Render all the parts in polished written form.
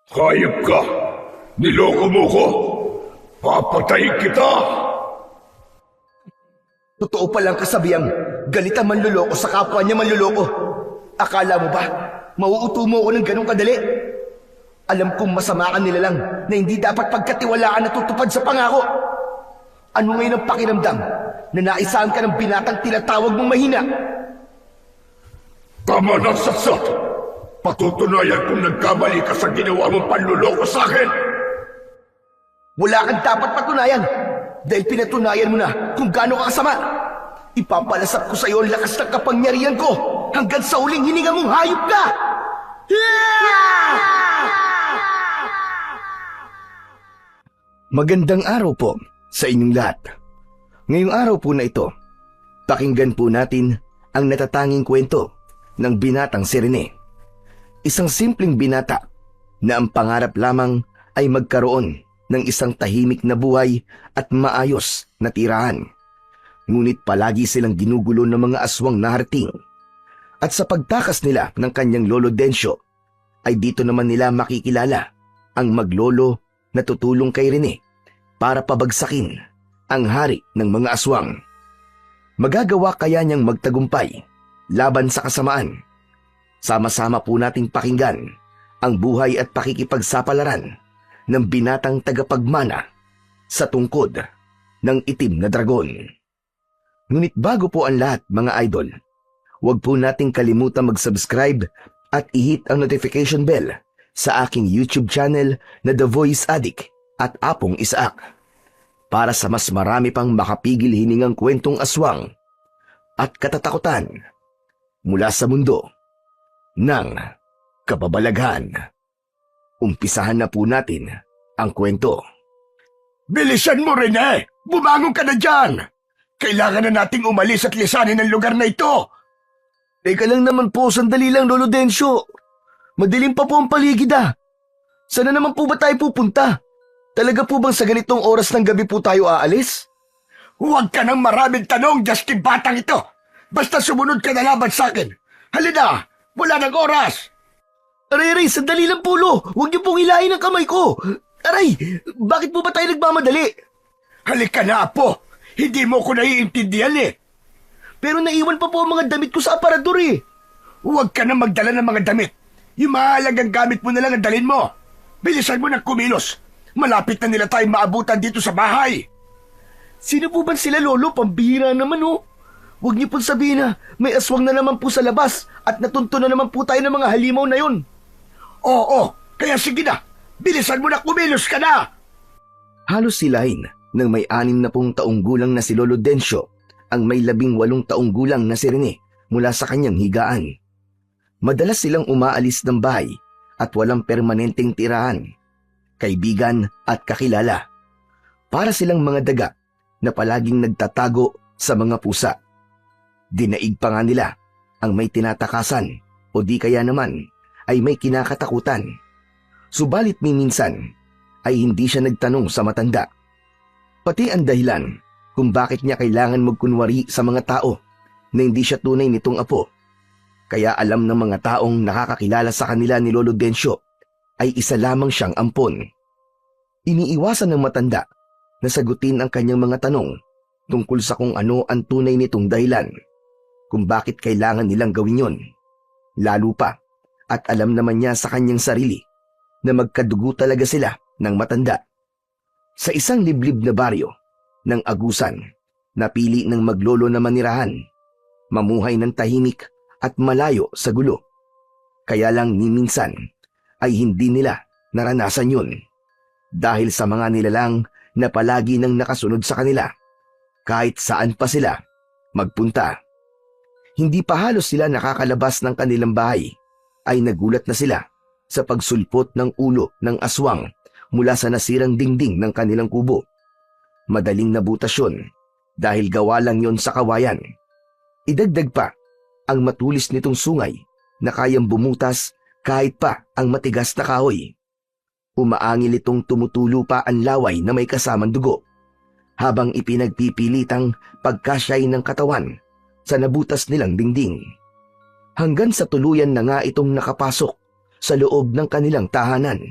Hayop ka! Niloko mo ko! Papatayin kita! Totoo palang kasabihang galit ang manluloko sa kapwa niya manluloko. Akala mo ba, mauuto mo ko ng ganong kadali? Alam kong masama ka nila lang na hindi dapat pagkatiwalaan na tutupad sa pangako. Ano ngayon ang pakiramdam na naisahan ka ng binatang tinatawag mong mahina? Tama na, Saksat! Patutunayan kung nagkamali ka sa ginawa mong panluloko sa akin! Wala kang dapat patunayan dahil pinatunayan mo na kung gaano ka kasama. Ipapalasap ko sa iyo ang lakas ng kapangyarihan ko hanggang sa uling hininga mong hayop ka! Magandang araw po sa inyong lahat. Ngayong araw po na ito, pakinggan po natin ang natatanging kwento ng binatang si Rene. Isang simpleng binata na ang pangarap lamang ay magkaroon ng isang tahimik na buhay at maayos na tirahan. Ngunit palagi silang ginugulo ng mga aswang na harating. At sa pagtakas nila ng kanyang lolo Densyo, ay dito naman nila makikilala ang maglolo na tutulong kay Rene para pabagsakin ang hari ng mga aswang. Magagawa kaya niyang magtagumpay laban sa kasamaan? Sama-sama po nating pakinggan ang buhay at pakikipagsapalaran ng binatang tagapagmana sa tungkod ng itim na dragon. Ngunit bago po ang lahat, mga idol, huwag po nating kalimutan mag-subscribe at i-hit ang notification bell sa aking YouTube channel na The Voice Addict at Apong Isaak para sa mas marami pang makapigil hiningang kwentong aswang at katatakutan mula sa mundo ng kababalaghan. Umpisahan na po natin ang kwento. Bilisan mo, Rene! Bumangon ka na dyan! Kailangan na nating umalis at lisanin ang lugar na ito! Teka lang naman po, sandali lang, Lolo Densyo. Madilim pa po ang paligid ah. Sana naman po ba tayo pupunta? Talaga po bang sa ganitong oras ng gabi po tayo aalis? Huwag ka nang maraming tanong, Justin batang ito! Basta sumunod ka na laban sa akin! Halina! Wala ng oras! Aray, sandali lang po, Lo. Huwag niyo pong hilahin ang kamay ko. Aray, bakit po ba tayo nagmamadali? Halika na, Apo! Hindi mo ko naiintindihan eh! Pero naiwan pa po ang mga damit ko sa aparador eh. Huwag ka na magdala ng mga damit. Yung mahalagang gamit mo na lang ang dalhin mo. Bilisan mo ng kumilos. Malapit na nila tayong maabutan dito sa bahay. Sino po ba sila, Lolo? Pambihira naman oh. Huwag niyo pong sabihin na may aswang na naman po sa labas at natunto na naman po tayo ng mga halimaw na yun. Oo, kaya sige na. Bilisan mo na kumilos ka na. Halos silahin ng may 60 taong gulang na si Lolo Densyo ang may 18 taong gulang na si Rene mula sa kanyang higaan. Madalas silang umaalis ng bahay at walang permanenteng tirahan, kaibigan at kakilala. Para silang mga daga na palaging nagtatago sa mga pusa. Dinaig pa nga nila ang may tinatakasan o di kaya naman ay may kinakatakutan. Subalit minsan ay hindi siya nagtanong sa matanda. Pati ang dahilan kung bakit niya kailangan magkunwari sa mga tao na hindi siya tunay nitong apo. Kaya alam ng mga taong nakakakilala sa kanila ni Lolo Densyo ay isa lamang siyang ampon. Iniiwasan ng matanda na sagutin ang kanyang mga tanong tungkol sa kung ano ang tunay nitong dahilan kung bakit kailangan nilang gawin yon. Lalo pa at alam naman niya sa kanyang sarili na magkadugo talaga sila ng matanda. Sa isang liblib na baryo ng Agusan, napili ng maglolo na manirahan, mamuhay ng tahimik at malayo sa gulo. Kaya lang ni minsan ay hindi nila naranasan yun dahil sa mga nilalang na palagi nang nakasunod sa kanila kahit saan pa sila magpunta. Hindi pa halos sila nakakalabas ng kanilang bahay ay nagulat na sila sa pagsulpot ng ulo ng aswang mula sa nasirang dingding ng kanilang kubo. Madaling nabutas yun dahil gawa lang yon sa kawayan. Idagdag pa ang matulis nitong sungay na kayang bumutas kahit pa ang matigas na kahoy. Umaangil itong tumutulo pa ang laway na may kasamang dugo habang ipinagpipilitang pagkasyay ng katawan sa nabutas nilang dingding. Hanggang sa tuluyan na nga itong nakapasok sa loob ng kanilang tahanan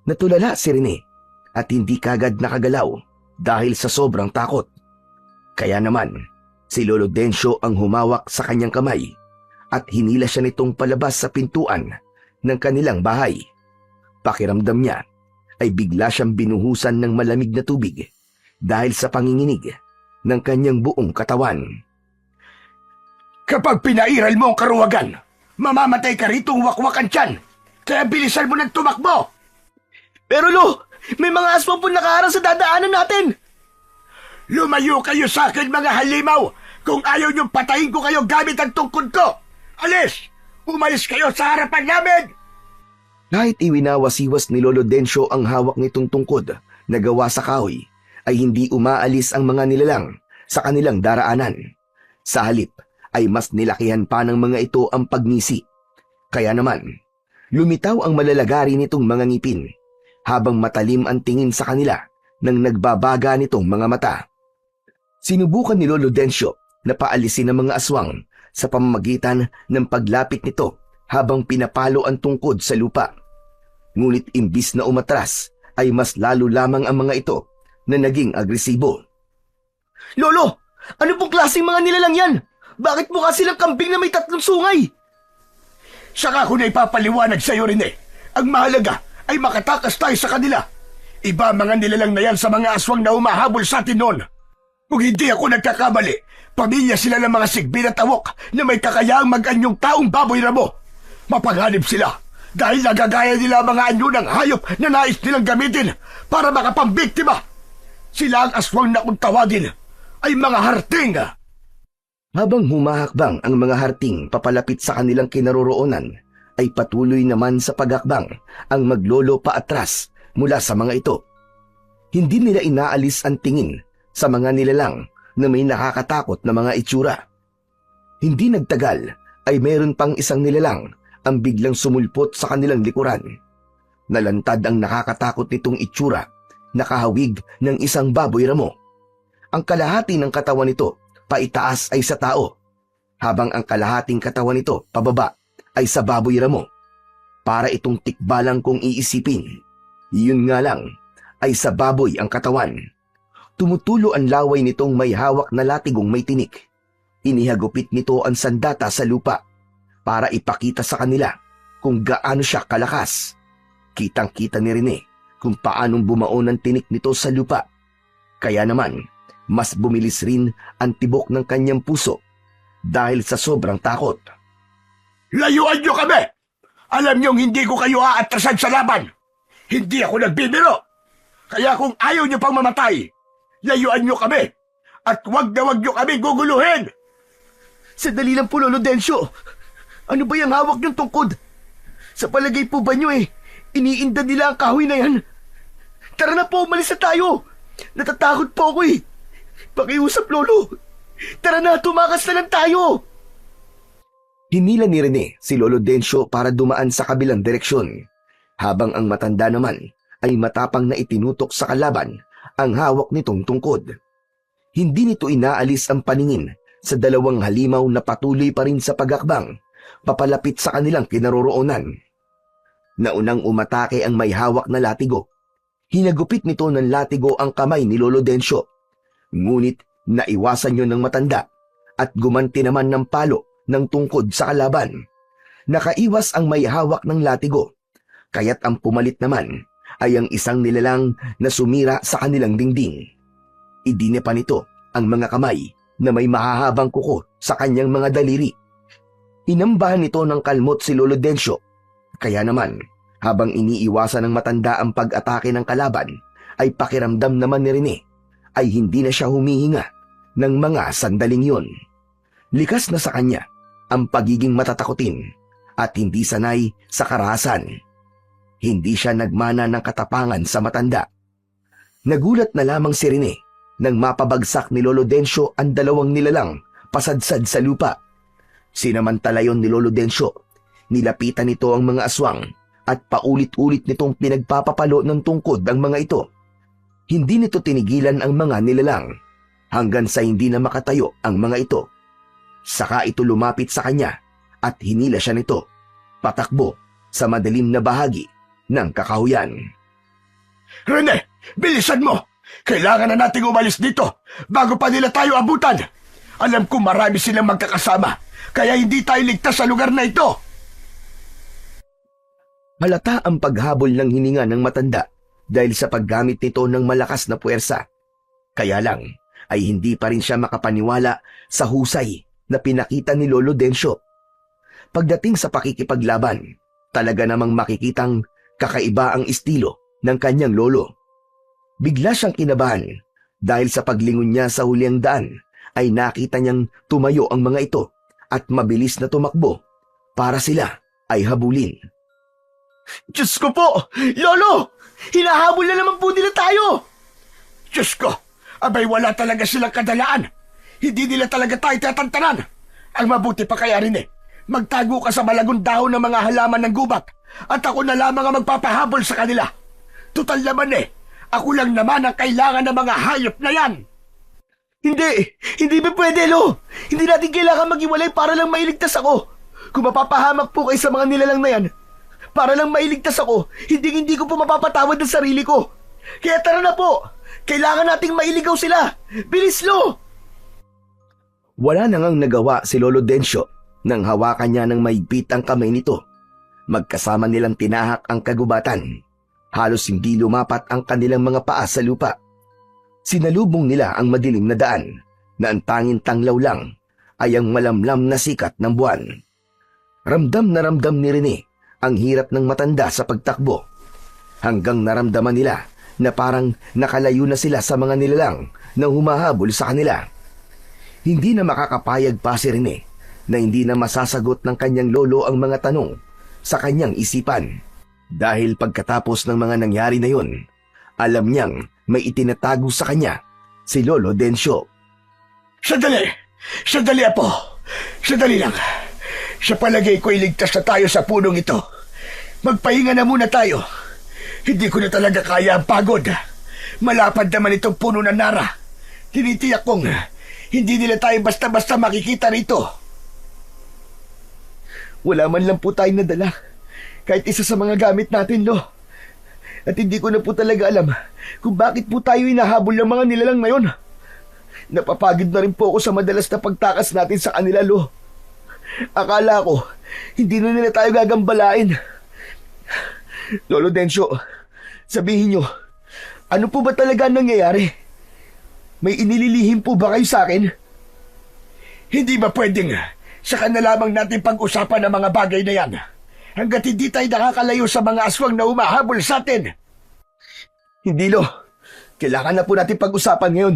Natulala si Rene at hindi kagad nakagalaw dahil sa sobrang takot. Kaya naman, si Lolo Densyo ang humawak sa kanyang kamay at hinila siya nitong palabas sa pintuan ng kanilang bahay. Pakiramdam niya ay bigla siyang binuhusan ng malamig na tubig dahil sa panginginig ng kanyang buong katawan. Kapag pinairal mo ang karuwagan, mamamatay ka ritong wakwakan tiyan. Kaya bilisan mo ng tumakbo! Pero Lo, may mga aswang po nakaharang sa dadaanan natin! Lumayo kayo sa akin, mga halimaw! Kung ayaw niyong patayin ko kayo gamit ang tungkod ko! Alis! Umalis kayo sa harapan namin! Kahit iwinawasiwas ni Lolo Densyo ang hawak nitong tungkod na gawa sa kahoy, ay hindi umaalis ang mga nilalang sa kanilang daraanan. Sa halip ay mas nilakihan pa ng mga ito ang pagnisi. Kaya naman, lumitaw ang malalagari nitong mga ngipin habang matalim ang tingin sa kanila nang nagbabaga nitong mga mata. Sinubukan ni Lolo Densyo na paalisin ang mga aswang sa pamamagitan ng paglapit nito habang pinapalo ang tungkod sa lupa. Ngunit imbis na umatras ay mas lalo lamang ang mga ito na naging agresibo. Lolo, ano pong klaseng mga nilalang yan? Bakit mukha silang kambing na may 3 sungay? Saka ko na ipapaliwanag sa iyo, Rene. Ang mahalaga ay makatakas tayo sa kanila. Iba mga nilalang na yan sa mga aswang na umahabol sa atin noon. Kung hindi ako nagkakamali, pamilya sila ng mga sigbin at awok na may kakayaang mag-anyong taong baboy ramo. Mapaghanib sila dahil nagagaya nila mga anyo ng hayop na nais nilang gamitin para makapambiktima. Sila ang aswang na kung tawagin ay mga harting. Habang humahakbang ang mga harting papalapit sa kanilang kinaroroonan, ay patuloy naman sa paghakbang ang maglolo paatras mula sa mga ito. Hindi nila inaalis ang tingin sa mga nilalang na may nakakatakot na mga itsura. Hindi nagtagal ay mayroon pang isang nilalang ang biglang sumulpot sa kanilang likuran. Nalantad ang nakakatakot nitong itsura, nakahawig ng isang baboy ramo. Ang kalahati ng katawan nito paitaas ay sa tao, habang ang kalahating katawan nito pababa ay sa baboy ramo. Para itong tikbalang kung iisipin, yun nga lang ay sa baboy ang katawan. Tumutulo ang laway nitong may hawak na latigong may tinik. Inihagupit nito ang sandata sa lupa para ipakita sa kanila kung gaano siya kalakas. Kitang-kita ni Rene kung paanong bumaon ang tinik nito sa lupa. Kaya naman, mas bumilis rin ang tibok ng kanyang puso dahil sa sobrang takot. Layuan niyo kami! Alam niyong hindi ko kayo aatrasan sa laban. Hindi ako nagbibiro. Kaya kung ayaw niyo pang mamatay, layuan niyo kami at wag niyo kami guguluhin! Sandali lang po, Lolo Densyo. Ano ba yung hawak niyong tungkod? Sa palagay po ba niyo iniinda nila ang kahoy na yan? Tara na po, umalis na tayo. Natatakot po ako Pakiusap, Lolo. Tara na, tumakas na lang tayo. Hinila ni Rene si Lolo Densyo para dumaan sa kabilang direksyon, habang ang matanda naman ay matapang na itinutok sa kalaban ang hawak nitong tungkod. Hindi nito inaalis ang paningin sa dalawang halimaw na patuloy pa rin sa paghakbang papalapit sa kanilang kinaroroonan. Naunang umatake ang may hawak na latigo. Hinagupit nito ng latigo ang kamay ni Lolo Densyo. Ngunit naiwasan yun ng matanda at gumanti naman ng palo ng tungkod sa kalaban. Nakaiwas ang may hawak ng latigo, kaya't ang pumalit naman ay ang isang nilalang na sumira sa kanilang dingding. Idine pa nito ang mga kamay na may mahahabang kuko sa kanyang mga daliri. Inambahan nito ng kalmot si Lolo Densyo, kaya naman habang iniiwasan ng matanda ang pag-atake ng kalaban, ay pakiramdam naman ni Rene ay hindi na siya humihinga ng mga sandaling yun. Likas na sa kanya ang pagiging matatakotin at hindi sanay sa karahasan. Hindi siya nagmana ng katapangan sa matanda. Nagulat na lamang si Rene nang mapabagsak ni Lolo Densyo ang dalawang nilalang pasadsad sa lupa. Sinamantala yon ni Lolo Densyo, nilapitan nito ang mga aswang at paulit-ulit nitong pinagpapapalo ng tungkod ang mga ito. Hindi nito tinigilan ang mga nilalang hanggang sa hindi na makatayo ang mga ito. Saka ito lumapit sa kanya at hinila siya nito patakbo sa madilim na bahagi ng kakahuyan. Rene, bilisan mo! Kailangan na nating umalis dito bago pa nila tayo abutan. Alam ko marami silang magkakasama, kaya hindi tayo ligtas sa lugar na ito. Halata ang paghabol ng hininga ng matanda dahil sa paggamit nito ng malakas na puwersa. Kaya lang ay hindi pa rin siya makapaniwala sa husay na pinakita ni Lolo Densyo. Pagdating sa pakikipaglaban, talaga namang makikitang kakaiba ang estilo ng kanyang lolo. Bigla siyang kinabahan dahil sa paglingon niya sa huliang daan ay nakita niyang tumayo ang mga ito at mabilis na tumakbo para sila ay habulin. Diyos ko po! Lolo! Hinahabol na naman po nila tayo! Diyos ko! Abay wala talaga silang kadalaan. Hindi nila talaga tayo tatantanan. Ang mabuti pa kaya rin magtago ka sa malagong dahon ng mga halaman ng gubat at ako na lamang ang magpapahabol sa kanila. Tutal naman ako lang naman ang kailangan ng mga hayop na yan. Hindi ba pwede, Lo? Hindi natin kailangan maghiwalay para lang mailigtas ako. Kung mapapahamak po kayo sa mga nilalang na yan, para lang mailigtas ako, hindi ko po mapapatawad ang sarili ko. Kaya tara na po, kailangan nating mailigaw sila. Bilis, Lo! Wala na ngang nagawa si Lolo Densyo nang hawakan niya ng maigpit ang kamay nito. Magkasama nilang tinahak ang kagubatan. Halos hindi lumapat ang kanilang mga paa sa lupa. Sinalubong nila ang madilim na daan na ang tanging tanglaw lang ay ang malamlam na sikat ng buwan. Ramdam na ramdam ni Rene ang hirap ng matanda sa pagtakbo. Hanggang naramdaman nila na parang nakalayo na sila sa mga nilalang na humahabol sa kanila. Hindi na makakapayag pa si Rene na hindi na masasagot ng kanyang lolo ang mga tanong sa kanyang isipan. Dahil pagkatapos ng mga nangyari na yun, alam niyang may itinatago sa kanya si Lolo Densyo. Sandali! Sandali, Apo! Sandali lang! Sa palagay ko iligtas na tayo sa punong ito. Magpahinga na muna tayo. Hindi ko na talaga kaya ang pagod. Malapad naman itong puno ng nara. Tinitiyak kong hindi nila tayo basta-basta makikita rito. Wala man lang po tayong nadala. Kahit isa sa mga gamit natin, Lo. At hindi ko na po talaga alam kung bakit po tayo hinahabol ng mga nilalang na yun. Napapagod na rin po ako sa madalas na pagtakas natin sa kanila, Lo. Akala ko, hindi na nila tayo gagambalain. Lolo Densyo, sabihin nyo, ano po ba talaga ang nangyayari? May inililihim po ba kayo sa akin? Hindi ba pwedeng saka na lamang natin pag-usapan ang mga bagay na yan? Hanggat hindi tayo nakakalayo sa mga aswang na humahabol sa atin. Hindi, Lo. Kailangan na po natin pag-usapan ngayon.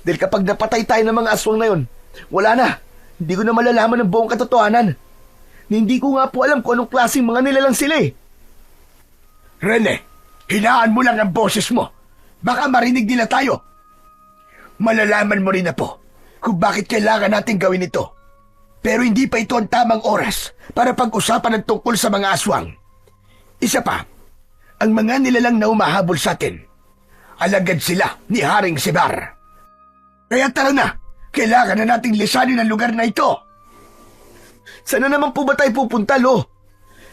Dahil kapag napatay tayo ng mga aswang na yon, wala na. Hindi ko na malalaman ang buong katotohanan. Hindi ko nga po alam kung anong klaseng mga nilalang sila Rene, hinaan mo lang ang boses mo. Baka marinig nila tayo. Malalaman mo rin na po kung bakit kailangan natin gawin ito. Pero hindi pa ito ang tamang oras para pag-usapan ng tungkol sa mga aswang. Isa pa, ang mga nilalang na umahabol sa atin, alagad sila ni Haring Sibar. Kaya tara na, kailangan na nating lisanin ang lugar na ito. Sana naman po ba tayo pupunta, Lo?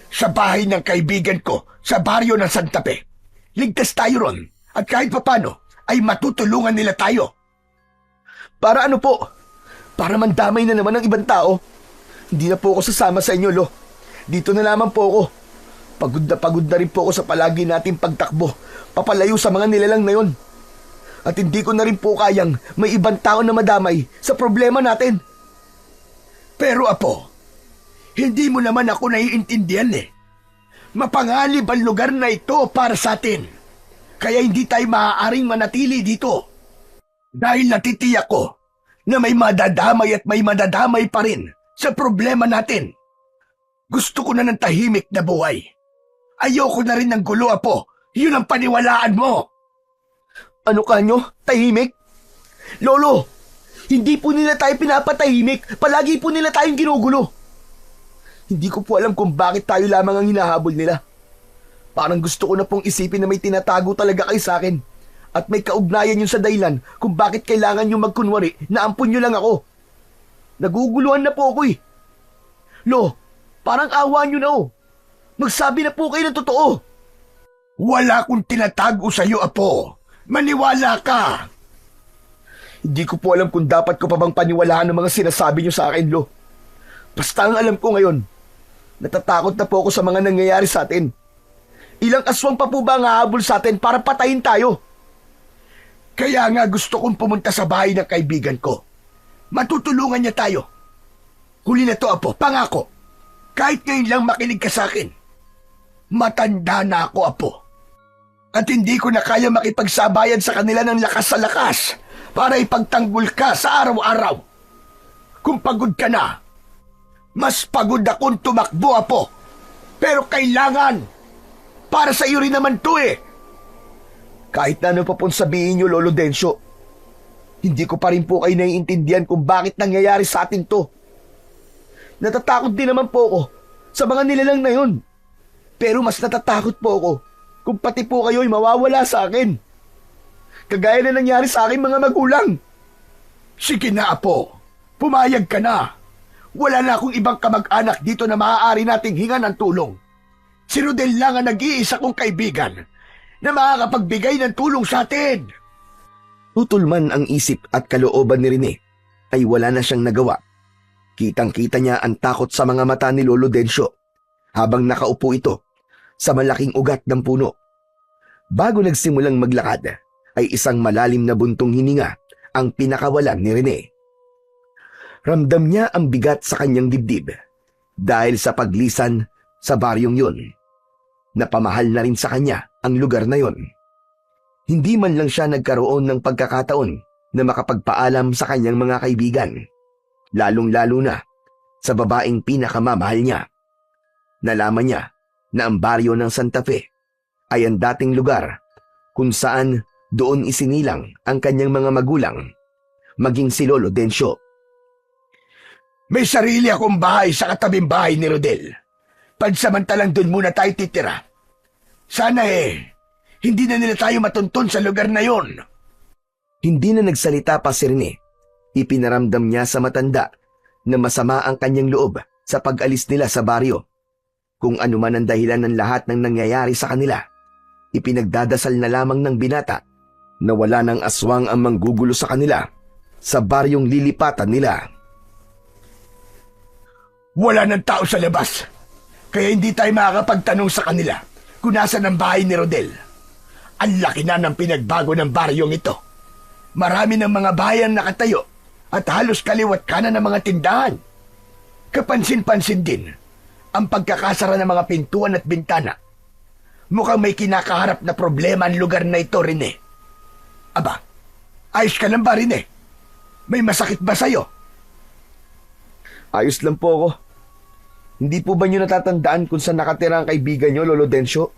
Sa bahay ng kaibigan ko sa baryo ng Santa Fe. Ligtas tayo ron at kahit papano ay matutulungan nila tayo. Para ano po? Para mandamay na naman ng ibang tao. Hindi na po ako sasama sa inyo, Lo. Dito na lamang po ako. Pagod na rin po ako sa palagi nating pagtakbo, papalayo sa mga nilalang na yon. At hindi ko na rin po kayang may ibang tao na madamay sa problema natin. Pero Apo, hindi mo naman ako naiintindihan Mapanganib ang lugar na ito para sa atin. Kaya hindi tayo maaaring manatili dito. Dahil natitiyak ko na may madadamay at may madadamay pa rin sa problema natin. Gusto ko na ng tahimik na buhay. Ayoko na rin ng gulo, Apo. Yun ang paniwalaan mo. Ano kanyo? Tahimik? Lolo, hindi po nila tayo pinapatahimik. Palagi po nila tayong ginugulo. Hindi ko po alam kung bakit tayo lamang ang hinahabol nila. Parang gusto ko na pong isipin na may tinatago talaga kayo sa akin. At may kaugnayan yun sa dahilan kung bakit kailangan nyo magkunwari na ampun nyo lang ako. Naguguluhan na po ako Lo, parang awa nyo na Magsabi na po kayo ng totoo. Wala akong tinatago sa iyo, Apo. Maniwala ka. Hindi ko po alam kung dapat ko pa bang paniwalaan ang mga sinasabi niyo sa akin, Lo. Basta ang alam ko ngayon, natatakot na po ako sa mga nangyayari sa atin. Ilang aswang pa po ba ang hahabol sa atin para patayin tayo? Kaya nga gusto kong pumunta sa bahay ng kaibigan ko. Matutulungan niya tayo. Huli na to, Apo. Pangako. Kahit ngayon lang makinig ka sa akin. Matanda na ako, Apo. At hindi ko na kaya makipagsabayan sa kanila ng lakas sa lakas para ipagtanggol ka sa araw-araw. Kung pagod ka na, mas pagod akong tumakbo, Apo. Pero kailangan. Para sa iyo rin naman to eh. Kahit na ano pa pong sabihin niyo, Lolo Densyo, hindi ko pa rin po kayo naiintindihan kung bakit nangyayari sa atin to. Natatakot din naman po ako sa mga nilalang na yun. Pero mas natatakot po ako kung pati po kayo'y mawawala sa akin. Kagaya na nangyari sa aking mga magulang. Sige na, Apo. Pumayag ka na. Wala na akong ibang kamag-anak dito na maaari nating hingan ng tulong. Si Rodel lang ang nag-iisa kong kaibigan na makakapagbigay ng tulong sa atin. Tutol man ang isip at kalooban ni Rene, ay wala na siyang nagawa. Kitang-kita niya ang takot sa mga mata ni Lolo Densyo habang nakaupo ito sa malaking ugat ng puno. Bago nagsimulang maglakad, ay isang malalim na buntong hininga ang pinakawalan ni Rene. Ramdam niya ang bigat sa kanyang dibdib dahil sa paglisan sa baryong yun. Napamahal na rin sa kanya ang lugar na yon. Hindi man lang siya nagkaroon ng pagkakataon na makapagpaalam sa kanyang mga kaibigan, lalong-lalo na sa babaeng pinakamamahal niya. Nalaman niya na ang baryo ng Santa Fe ay ang dating lugar kung saan doon isinilang ang kanyang mga magulang, maging si Lolo Densyo. May sarili akong bahay sa katabing bahay ni Rodel. Pansamantalang doon muna tayo titira. Sana hindi na nila tayo matuntun sa lugar na yon. Hindi na nagsalita pa si Rene. Ipinaramdam niya sa matanda na masama ang kanyang loob sa pag-alis nila sa baryo. Kung ano man ang dahilan ng lahat ng nangyayari sa kanila, ipinagdadasal na lamang ng binata na wala ng aswang ang manggugulo sa kanila sa baryong lilipatan nila. Wala ng tao sa labas, kaya hindi tayo makakapagtanong sa kanila kung nasan ang bahay ni Rodel. Ang laki na ng pinagbago ng baryong ito. Marami ng mga bayan nakatayo at halos kaliwat kanan ng mga tindahan. Kapansin-pansin din ang pagkakasara ng mga pintuan at bintana. Mukhang may kinakaharap na problema ang lugar na ito, Rene. Aba, ayos ka lang ba, Rene? May masakit ba sa'yo? Ayos lang po ako. Hindi po ba niyo natatandaan kung saan nakatira ang kaibigan niyo, Lolo Densyo?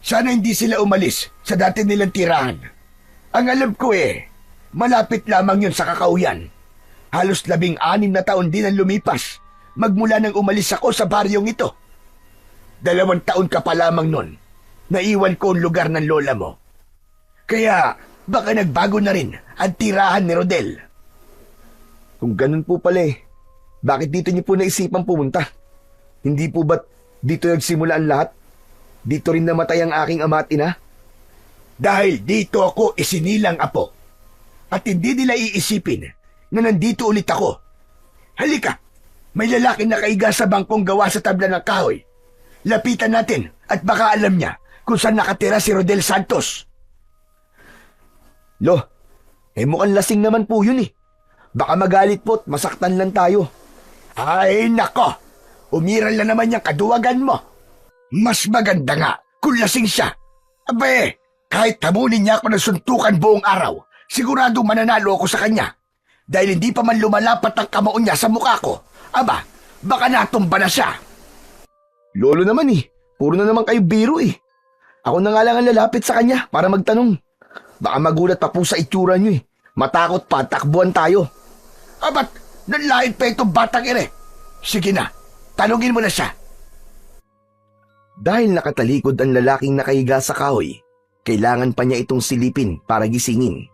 Sana hindi sila umalis sa dati nilang tirahan. Ang alam ko malapit lamang yun sa kakauyan. Halos 16 na taon din ang lumipas magmula nang umalis ako sa baryong ito. 2 taon ka pa lamang nun. Naiwan ko ang lugar ng lola mo. Kaya baka nagbago na rin ang tirahan ni Rodel. Kung ganun po pala bakit dito niyo po naisipang pumunta? Hindi po ba't dito nagsimula ang lahat? Dito rin namatay ang aking ama at ina? Dahil dito ako isinilang, Apo. At hindi nila iisipin na nandito ulit ako. Halika, may lalaki na nakaiga sa bangkong gawa sa tabla ng kahoy. Lapitan natin at baka alam niya kung saan nakatira si Rodel Santos. Lo, mukhang lasing naman po yun Baka magalit po't masaktan lang tayo. Ay, nako! Umiral na naman yung kaduwagan mo. Mas maganda nga kung lasing siya. Abe, kahit tamunin niya ako ng suntukan buong araw, sigurado mananalo ako sa kanya. Dahil hindi pa man lumalapat ang kamao niya sa mukha ko. Aba, baka natumba na siya. Lolo naman puro na naman kayo biro Ako na nga lang ang lalapit sa kanya para magtanong. Baka magulat pa po sa itsura niyo Matakot pa, takbuhan tayo. Abat, nanlait pa itong batang Sige na, tanungin mo na siya. Dahil nakatalikod ang lalaking nakahiga sa kahoy, kailangan pa niya itong silipin para gisingin.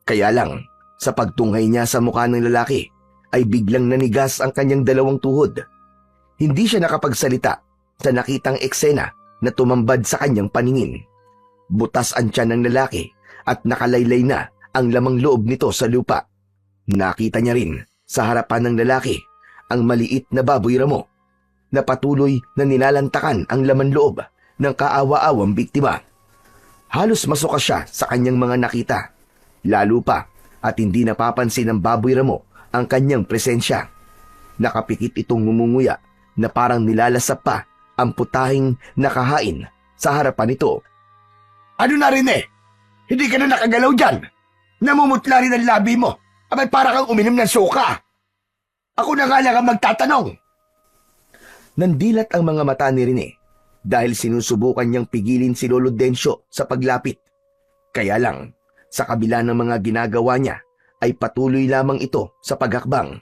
Kaya lang, sa pagtunghay niya sa mukha ng lalaki, ay biglang nanigas ang kanyang 2 tuhod. Hindi siya nakapagsalita sa nakitang eksena na tumambad sa kanyang paningin. Butas ang tiyan ng lalaki at nakalaylay na ang lamang loob nito sa lupa. Nakita niya rin sa harapan ng lalaki ang maliit na baboy ramo na patuloy na nilalantakan ang laman loob ng kaawa-awang biktima. Halos masuka siya sa kanyang mga nakita, lalo pa at hindi napapansin ng baboy ramo ang kanyang presensya. Nakapikit itong ngumunguya na parang nilalasap pa ang putahing nakahain sa harapan nito. Ano na rin eh? Hindi ka na nakagalaw dyan. Namumutla rin ang labi mo. Abay para kang uminom ng suka. Ako na nga lang ang magtatanong. Nandilat ang mga mata ni Rene dahil sinusubukan niyang pigilin si Lolo Densyo sa paglapit. Kaya lang, sa kabila ng mga ginagawa niya, ay patuloy lamang ito sa paghakbang.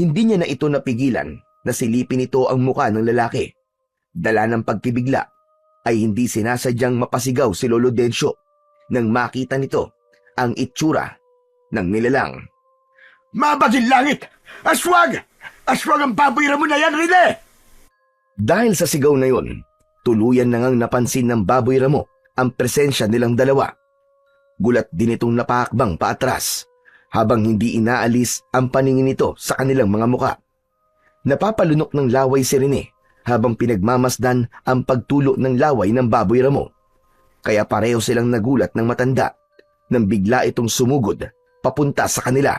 Hindi niya na ito napigilan na silipin ito ang muka ng lalaki. Dala ng pagkibigla, ay hindi sinasadyang mapasigaw si Lolo Densyo nang makita nito ang itsura ng nilalang. Mabagin langit! Aswag! Aswag ang baboy ramo na yan, Rene! Dahil sa sigaw na yon, tuluyan na ngang napansin ng baboy ramo ang presensya nilang dalawa. Gulat din itong napahakbang paatras habang hindi inaalis ang paningin nito sa kanilang mga muka. Napapalunok ng laway si Rene habang pinagmamasdan ang pagtulo ng laway ng baboy ramo. Kaya pareho silang nagulat ng matanda nang bigla itong sumugod papunta sa kanila.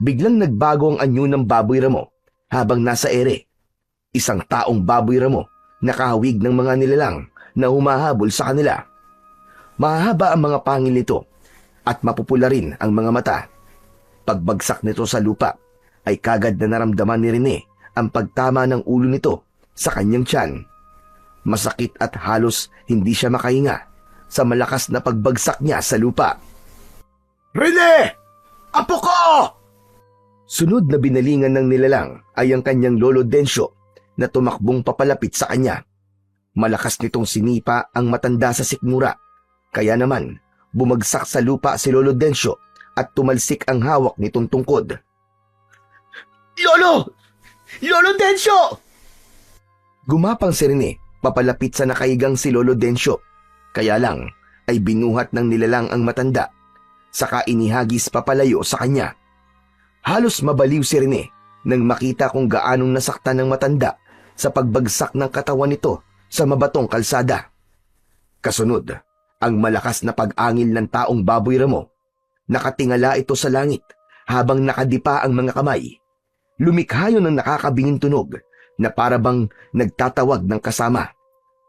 Biglang nagbago ang anyo ng baboy ramo habang nasa ere. Isang taong baboy ramo nakahawig ng mga nilalang na humahabol sa kanila. Mahahaba ang mga pangil nito at mapupula rin ang mga mata. Pagbagsak nito sa lupa ay kagad na naramdaman ni Rene ang pagtama ng ulo nito sa kanyang tiyan. Masakit at halos hindi siya makahinga sa malakas na pagbagsak niya sa lupa. Rene! Apo ko! Sunod na binalingan ng nilalang ay ang kanyang Lolo Densyo na tumakbong papalapit sa kanya. Malakas nitong sinipa ang matanda sa sikmura. Kaya naman, bumagsak sa lupa si Lolo Densyo at tumalsik ang hawak nitong tungkod. Lolo! Lolo Densyo! Gumapang si Rene papalapit sa nakahigang si Lolo Densyo. Kaya lang ay binuhat ng nilalang ang matanda, saka inihagis papalayo sa kanya. Halos mabaliw si Rene nang makita kung gaanong nasaktan ng matanda sa pagbagsak ng katawan nito sa mabatong kalsada. Kasunod, ang malakas na pag-angil ng taong baboy ramo. Nakatingala ito sa langit habang nakadipa ang mga kamay. Lumikha yun ng nakakabinging tunog na parabang nagtatawag ng kasama.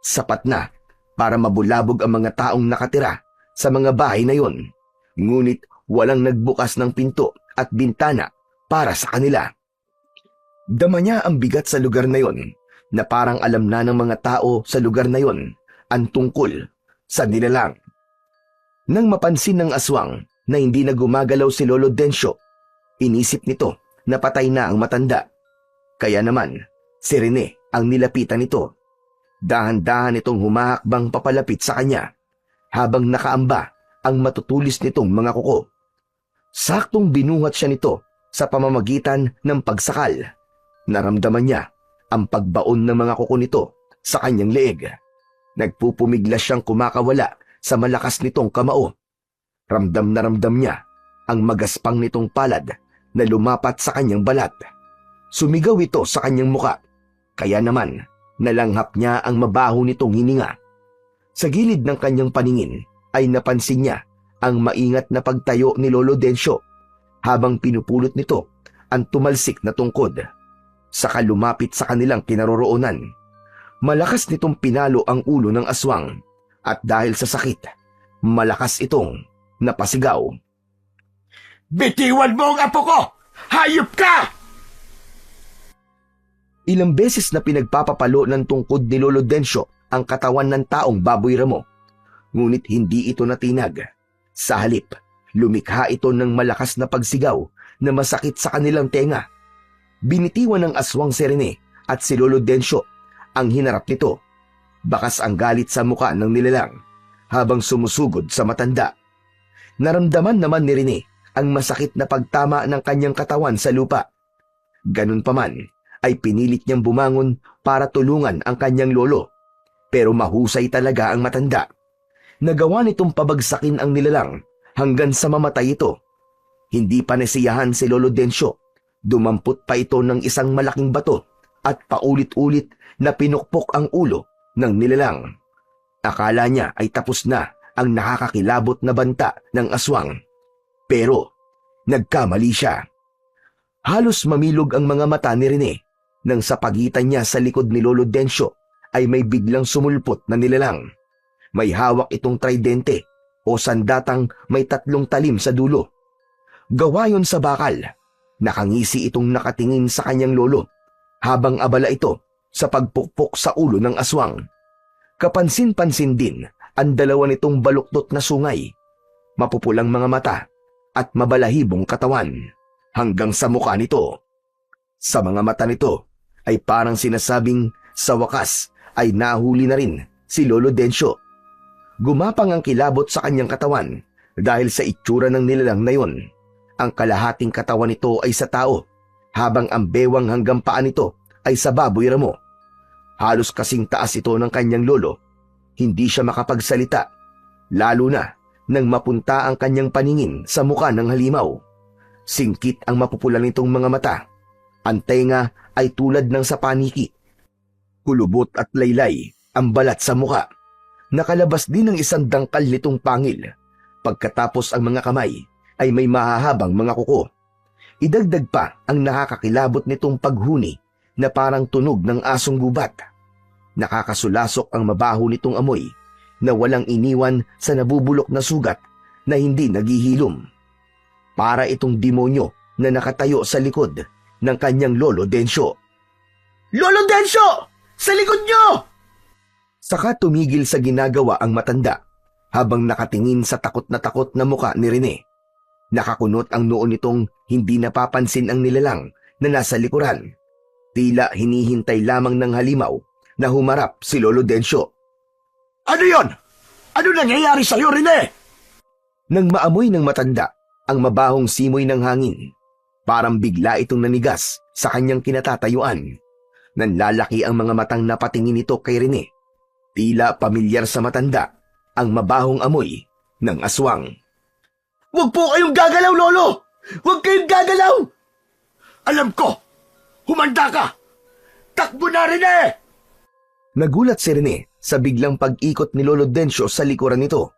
Sapat na para mabulabog ang mga taong nakatira sa mga bahay na yon. Ngunit walang nagbukas ng pinto at bintana para sa kanila. Dama niya ang bigat sa lugar na yon na parang alam na ng mga tao sa lugar na yon ang tungkol sa nilalang. Nang mapansin ng aswang na hindi na gumagalaw si Lolo Densyo, inisip nito na patay na ang matanda. Kaya naman, si Rene ang nilapitan nito. Dahan-dahan itong humahakbang papalapit sa kanya habang nakaamba ang matutulis nitong mga kuko. Saktong binuhat siya nito sa pamamagitan ng pagsakal. Naramdaman niya ang pagbaon ng mga kuko nito sa kanyang leeg. Nagpupumiglas siyang kumakawala sa malakas nitong kamao. Ramdam na ramdam niya ang magaspang nitong palad na lumapat sa kanyang balat. Sumigaw ito sa kanyang muka, kaya naman nalanghap niya ang mabaho nitong hininga. Sa gilid ng kanyang paningin ay napansin niya ang maingat na pagtayo ni Lolo Densyo habang pinupulot nito ang tumalsik na tungkod. Saka lumapit sa kanilang kinaroroonan. Malakas nitong pinalo ang ulo ng aswang at dahil sa sakit, malakas itong napasigaw. Bitiwan mo ang apo ko! Hayop ka! Ilang beses na pinagpapapalo ng tungkod ni Lolo Densyo ang katawan ng taong baboy ramo. Ngunit hindi ito natinag. Sa halip, lumikha ito ng malakas na pagsigaw na masakit sa kanilang tenga. Binitiwan ng aswang si Rene at si Lolo Densyo ang hinarap nito. Bakas ang galit sa muka ng nilalang habang sumusugod sa matanda. Naramdaman naman ni Rene ang masakit na pagtama ng kanyang katawan sa lupa. Ganun pa man, ay pinilit niyang bumangon para tulungan ang kanyang lolo. Pero mahusay talaga ang matanda. Nagawa nitong pabagsakin ang nilalang hanggang sa mamatay ito. Hindi pa nasiyahan si Lolo Densyo. Dumampot pa ito ng isang malaking bato at paulit-ulit na pinukpok ang ulo ng nilalang. Akala niya ay tapos na ang nakakakilabot na banta ng aswang. Pero nagkamali siya. Halos mamilog ang mga mata ni Rene nang sa pagitan niya sa likod ni Lolo Densyo ay may biglang sumulpot na nilalang. May hawak itong tridente o sandatang may 3 talim sa dulo. Gawa yon sa bakal. Nakangisi itong nakatingin sa kanyang lolo habang abala ito sa pagpukpok sa ulo ng aswang. Kapansin-pansin din ang dalawa nitong baluktot na sungay, mapupulang mga mata at mabalahibong katawan hanggang sa mukha nito. Sa mga mata nito ay parang sinasabing sa wakas ay nahuli na rin si Lolo Densyo. Gumapang ang kilabot sa kanyang katawan dahil sa itsura ng nilalang na yon. Ang kalahating katawan nito ay sa tao, habang ang bewang hanggang paa nito ay sa baboy ramo. Halos kasing taas ito ng kanyang lolo. Hindi siya makapagsalita, lalo na nang mapunta ang kanyang paningin sa mukha ng halimaw. Singkit ang mapupula nitong mga mata. Ang tenga ay tulad ng sa paniki. Kulubot at laylay ang balat sa mukha. Nakalabas din ng isang dangkal nitong pangil. Pagkatapos ang mga kamay ay may mahahabang mga kuko. Idagdag pa ang nakakakilabot nitong paghuni na parang tunog ng asong gubat. Nakakasulasok ang mabaho nitong amoy na walang iniwan sa nabubulok na sugat na hindi naghihilom. Para itong demonyo na nakatayo sa likod ng kanyang Lolo Densyo. Lolo Densyo! Sa likod nyo! Saka tumigil sa ginagawa ang matanda habang nakatingin sa takot na mukha ni Rene. Nakakunot ang noo nitong hindi napapansin ang nilalang na nasa likuran. Tila hinihintay lamang ng halimaw na humarap si Lolo Densyo. Ano yon? Ano nangyayari sa'yo, Rene? Nang maamoy ng matanda ang mabahong simoy ng hangin, parang bigla itong nanigas sa kanyang kinatatayuan. Nanlalaki ang mga matang napatingin nito kay Rene. Tila pamilyar sa matanda ang mabahong amoy ng aswang. Huwag po kayong gagalaw, Lolo! Huwag kayong gagalaw! Alam ko! Humanda ka! Takbo na, Rene! Nagulat si Rene sa biglang pag-ikot ni Lolo Densyo sa likuran nito.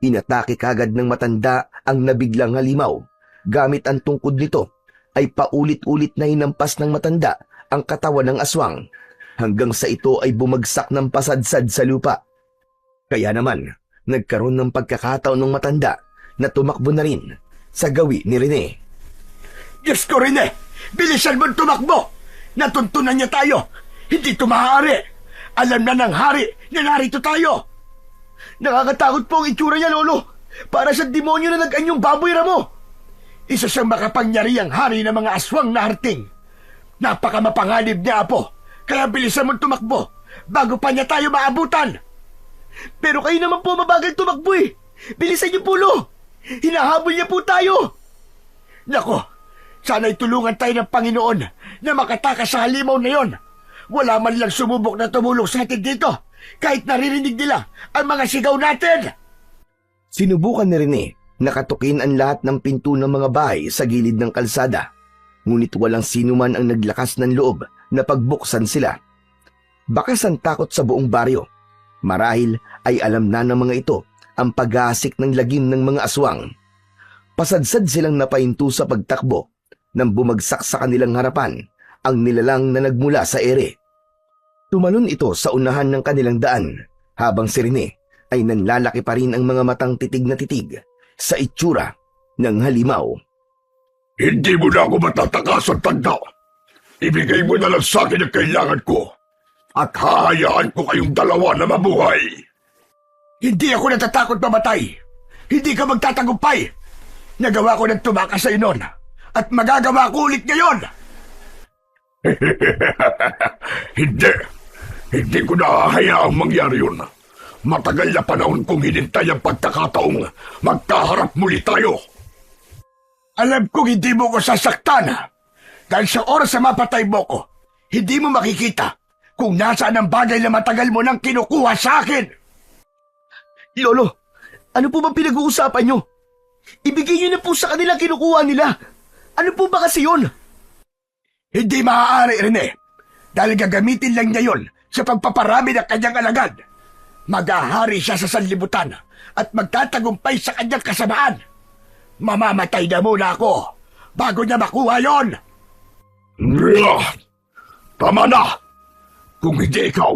Inatake kagad ng matanda ang nabiglang halimaw. Gamit ang tungkod nito ay paulit-ulit na hinampas ng matanda ang katawan ng aswang hanggang sa ito ay bumagsak ng pasadsad sa lupa. Kaya naman, nagkaroon ng pagkakataon ng matanda na tumakbo na rin sa gawi ni Rene. Diyos ko, Rene! Bilisan mo tumakbo! Natuntunan niya tayo! Hindi ito maaari! Alam na ng hari na narito tayo! Nakakatakot po ang itsura niya, Lolo! Para sa demonyo na nag-anyong baboy ramo! Isa siyang makapangyarihang hari ng mga aswang na harting. Napakamapanganib niya, Apo! Kaya bilisan mo tumakbo bago pa niya tayo maabutan! Pero kayo naman po mabagal tumakbo eh! Bilisan niyo po, Lo! Hinahabol niya po tayo! Nako, sana'y tulungan tayo ng Panginoon na makatakas sa halimaw na yon. Wala man lang sumubok na tumulong sa atin dito, kahit naririnig nila ang mga sigaw natin. Sinubukan ni Rene nakatukin ang lahat ng pinto ng mga bahay sa gilid ng kalsada. Ngunit walang sino man ang naglakas ng loob na pagbuksan sila. Bakas ang takot sa buong baryo. Marahil ay alam na ng mga ito ang pag-aasik ng lagim ng mga aswang. Pasadsad silang napahinto sa pagtakbo nang bumagsak sa kanilang harapan ang nilalang na nagmula sa ere. Tumalon ito sa unahan ng kanilang daan habang si Rene ay nanlalaki pa rin ang mga matang titig na titig sa itsura ng halimaw. Hindi mo na ako matatakasan, tanda. Ibigay mo na lang sa akin ang kailangan ko at hahayaan ko kayong dalawa na mabuhay. Hindi ako natatakot mamatay. Hindi ka magtatagumpay. Nagawa ko ng tumakas sa inon at magagawa ko ulit ngayon. Hindi ko na hahayaang mangyari yun. Matagal na panahon kong hinintay ang pagkakataong magkaharap muli tayo. Alam kong hindi mo ko sasaktan dahil sa oras na mapatay mo ko, hindi mo makikita kung nasaan ang bagay na matagal mo nang kinukuha sa akin. Lolo, ano po bang pinag-uusapan nyo? Ibigay nyo na po sa kanila kinukuha nila. Ano po ba kasi yun? Hindi maaari, Rene. Dahil gagamitin lang niya yon sa pagpaparami ng kanyang alagad. Maghahari siya sa sanlibutan at magtatagumpay sa kanyang kasamaan. Mamamatay na muna ako bago niya makuha yon. Tama na! Kung hindi ikaw,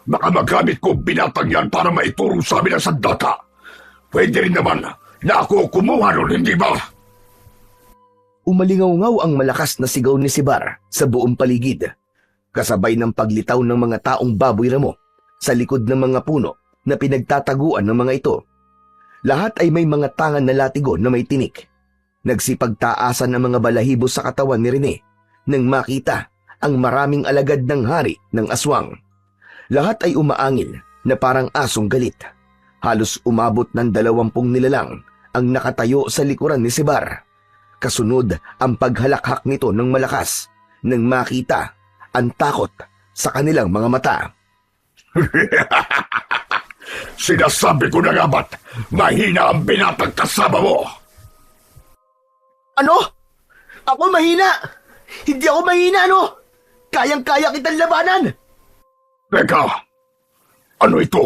baka magamit ko binatang yan para maituro sa amin ang sandata. Pwede rin naman na ako kumuha nun, hindi ba? Umalingaw-ngaw ang malakas na sigaw ni Sibar sa buong paligid, kasabay ng paglitaw ng mga taong baboy ramo sa likod ng mga puno na pinagtataguan ng mga ito. Lahat ay may mga tangan na latigo na may tinik. Nagsipagtaasan ang mga balahibo sa katawan ni Rene nang makita ang maraming alagad ng hari ng aswang. Lahat ay umaangil na parang asong galit. Halos umabot ng 20 nilalang ang nakatayo sa likuran ni Sibar. Kasunod ang paghalakhak nito ng malakas nang makita ang takot sa kanilang mga mata. Sinasabi ko na nga ba't mahina ang binatang kasama mo? Ano? Ako mahina? Hindi ako mahina, ano? Kayang-kaya kitang labanan. Teka, ano ito?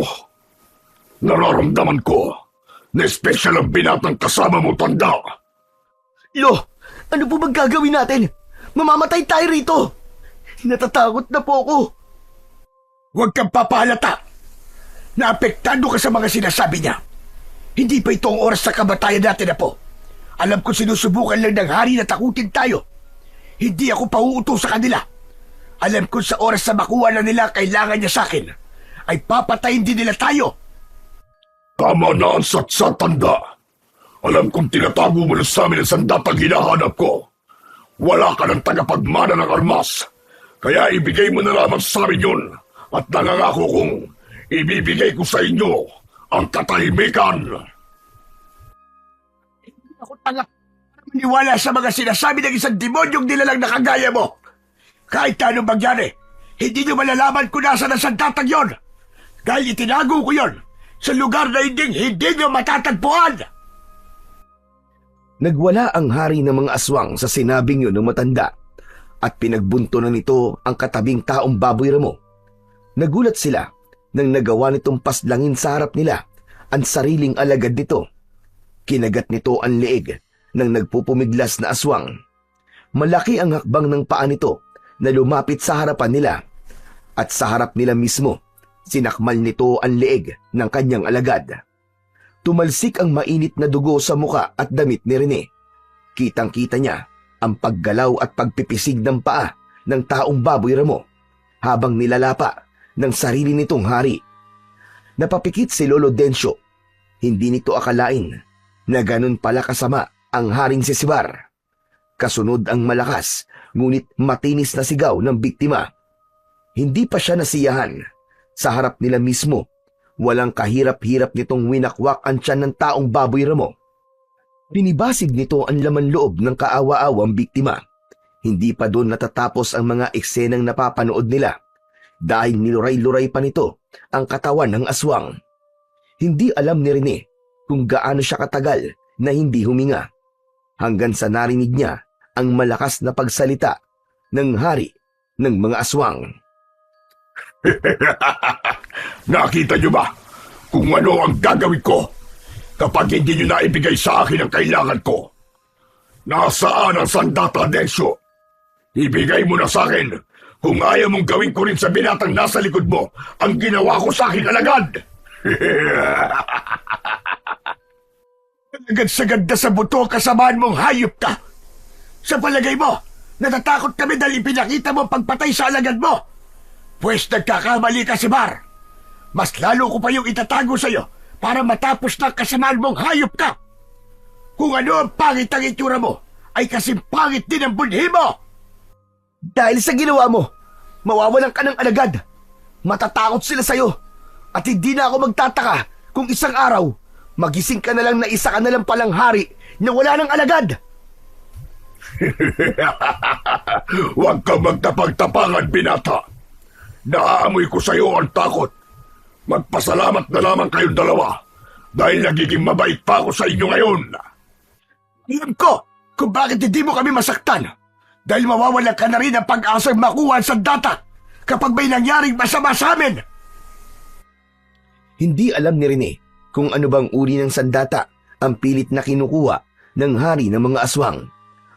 Nararamdaman ko na espesyal ang binatang kasama mo, tanda. Lo, ano po bang gagawin natin? Mamamatay tayo rito. Natatakot na po ako. Huwag kang papahalata. Naapektado ka sa mga sinasabi niya. Hindi pa ito ang oras sa kamatayan natin na po. Alam ko sinusubukan lang ng hari na takutin tayo. Hindi ako pauuto sa kanila. Alam ko sa oras na makuha na nila kailangan niya sa akin, ay papatayin din nila tayo. Tama na ang satsa, tanda. Alam kong tinatago mo na sa amin ang sandatang hinahanap ko. Wala ka ng tagapagmana ng armas. Kaya ibigay mo na lamang sa amin yun. At nangangako kong ibibigay ko sa inyo ang katahimikan. Hindi ako tanga. Maniwala sa mga sinasabi ng isang demonyong nilalang nakagaya mo. Kahit anong mangyari, hindi nyo malalaman kung nasa ng sandatang yon. Dahil itinago ko yon sa lugar na hindi nyo matatagpuan. Nagwala ang hari ng mga aswang sa sinabing yun ng matanda at pinagbunto na nito ang katabing taong baboy ramo. Nagulat sila nang nagawa nitong paslangin sa harap nila ang sariling alagad nito. Kinagat nito ang leeg ng nagpupumiglas na aswang. Malaki ang hakbang ng paa nito na lumapit sa harapan nila at sa harap nila mismo, sinakmal nito ang leeg ng kanyang alagad. Tumalsik ang mainit na dugo sa muka at damit ni Rene. Kitang-kita niya ang paggalaw at pagpipisig ng paa ng taong baboy ramo habang nilalapa ng sarili nitong hari. Napapikit si Lolo Densyo. Hindi nito akalain na ganun pala kasama ang haring si Sibar. Kasunod ang malakas ngunit matinis na sigaw ng biktima. Hindi pa siya nasiyahan. Sa harap nila mismo, walang kahirap-hirap nitong winakwak ang tiyan ng taong baboy ramo. Binibasig nito ang laman loob ng kaawa-awang biktima. Hindi pa doon natatapos ang mga eksenang napapanood nila dahil niluray-luray pa nito ang katawan ng aswang. Hindi alam ni Rene kung gaano siya katagal na hindi huminga hanggang sa narinig niya ang malakas na pagsalita ng hari ng mga aswang. Nakita niyo ba kung ano ang gagawin ko kapag hindi niyo naibigay sa akin ang kailangan ko? Nasaan ang sandata, Densyo? Ibigay mo na sa akin kung ayaw mong gawin ko rin sa binatang nasa likod mo ang ginawa ko sa akin alagad. Sagad na sa buto kasamaan mong hayop ka. Sa palagay mo, natatakot kami dahil ipinakita mo ang pagpatay sa alagad mo. Pwes nagkakamali ka, Sibar. Mas lalo ko pa yung itatago sa'yo para matapos na kasamaan mong hayop ka. Kung ano ang pangit ang itsura mo, ay kasing pangit din ang bunhi mo. Dahil sa ginawa mo, mawawalan ka ng alagad. Matatakot sila sa'yo. At hindi na ako magtataka kung isang araw, magising ka na lang na isa ka na lang palang hari na wala ng alagad. Huwag kang magtapag-tapangan, binata. Naaamoy ko sa iyo ang takot. Magpasalamat na lamang kayong dalawa dahil nagiging mabait pa ako sa inyo ngayon. Alam ko kung bakit hindi mo kami masaktan. Dahil mawawalan ka na rin ang pag-asang makuha ang sandata kapag may nangyaring masama sa amin. Hindi alam ni Rene kung ano bang uri ng sandata ang pilit na kinukuha ng hari ng mga aswang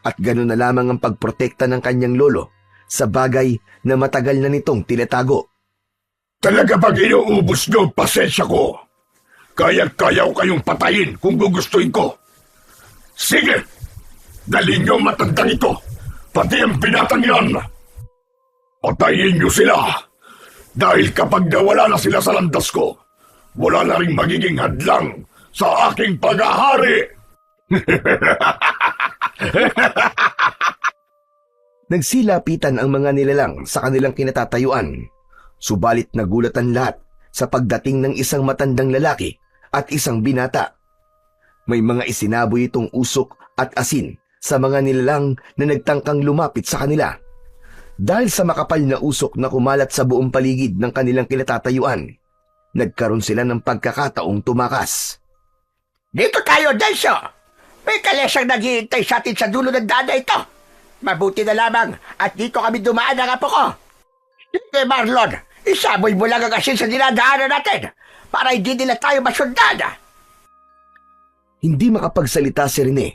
at gano'n na lamang ang pagprotekta ng kanyang lolo sa bagay na matagal na nitong tinatago. Talaga bang inuubos niyo ang pasensya ko? Kaya ko kayong patayin kung gugustuhin ko. Sige, dalhin niyo ang matandang ito, pati ang binatang yan. Patayin niyo sila, dahil kapag nawala na sila sa landas ko, wala na rin magiging hadlang sa aking pag-ahari. Nagsilapitan ang mga nilalang sa kanilang kinatatayuan, subalit nagulat ang lahat sa pagdating ng isang matandang lalaki at isang binata. May mga isinaboy itong usok at asin sa mga nilalang na nagtangkang lumapit sa kanila. Dahil sa makapal na usok na kumalat sa buong paligid ng kanilang kinatatayuan, nagkaroon sila ng pagkakataong tumakas. Dito tayo, Densyo! May kalesang naghihintay sa atin sa dulo ng daan na ito. Mabuti na lamang at dito kami dumaan ng apo ko. Sige, Marlon, isaboy mo lang ang asin sa dinadaanan natin para hindi nila tayo masundan. Hindi makapagsalita si Rene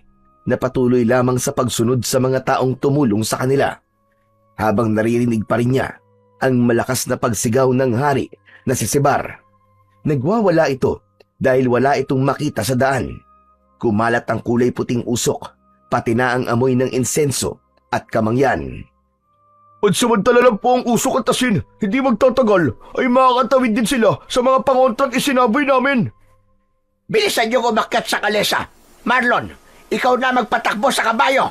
na patuloy lamang sa pagsunod sa mga taong tumulong sa kanila, habang naririnig pa rin niya ang malakas na pagsigaw ng hari na si Sebar. Nagwawala ito dahil wala itong makita sa daan. Kumalat ang kulay puting usok, pati na ang amoy ng insenso at kamangyan. At samantala lang po ang usok at asin, hindi magtatagal ay makakatawid din sila sa mga pangontrang isinaboy namin. Bilisan niyo umakyat sa kalesa. Marlon, ikaw na magpatakbo sa kabayo.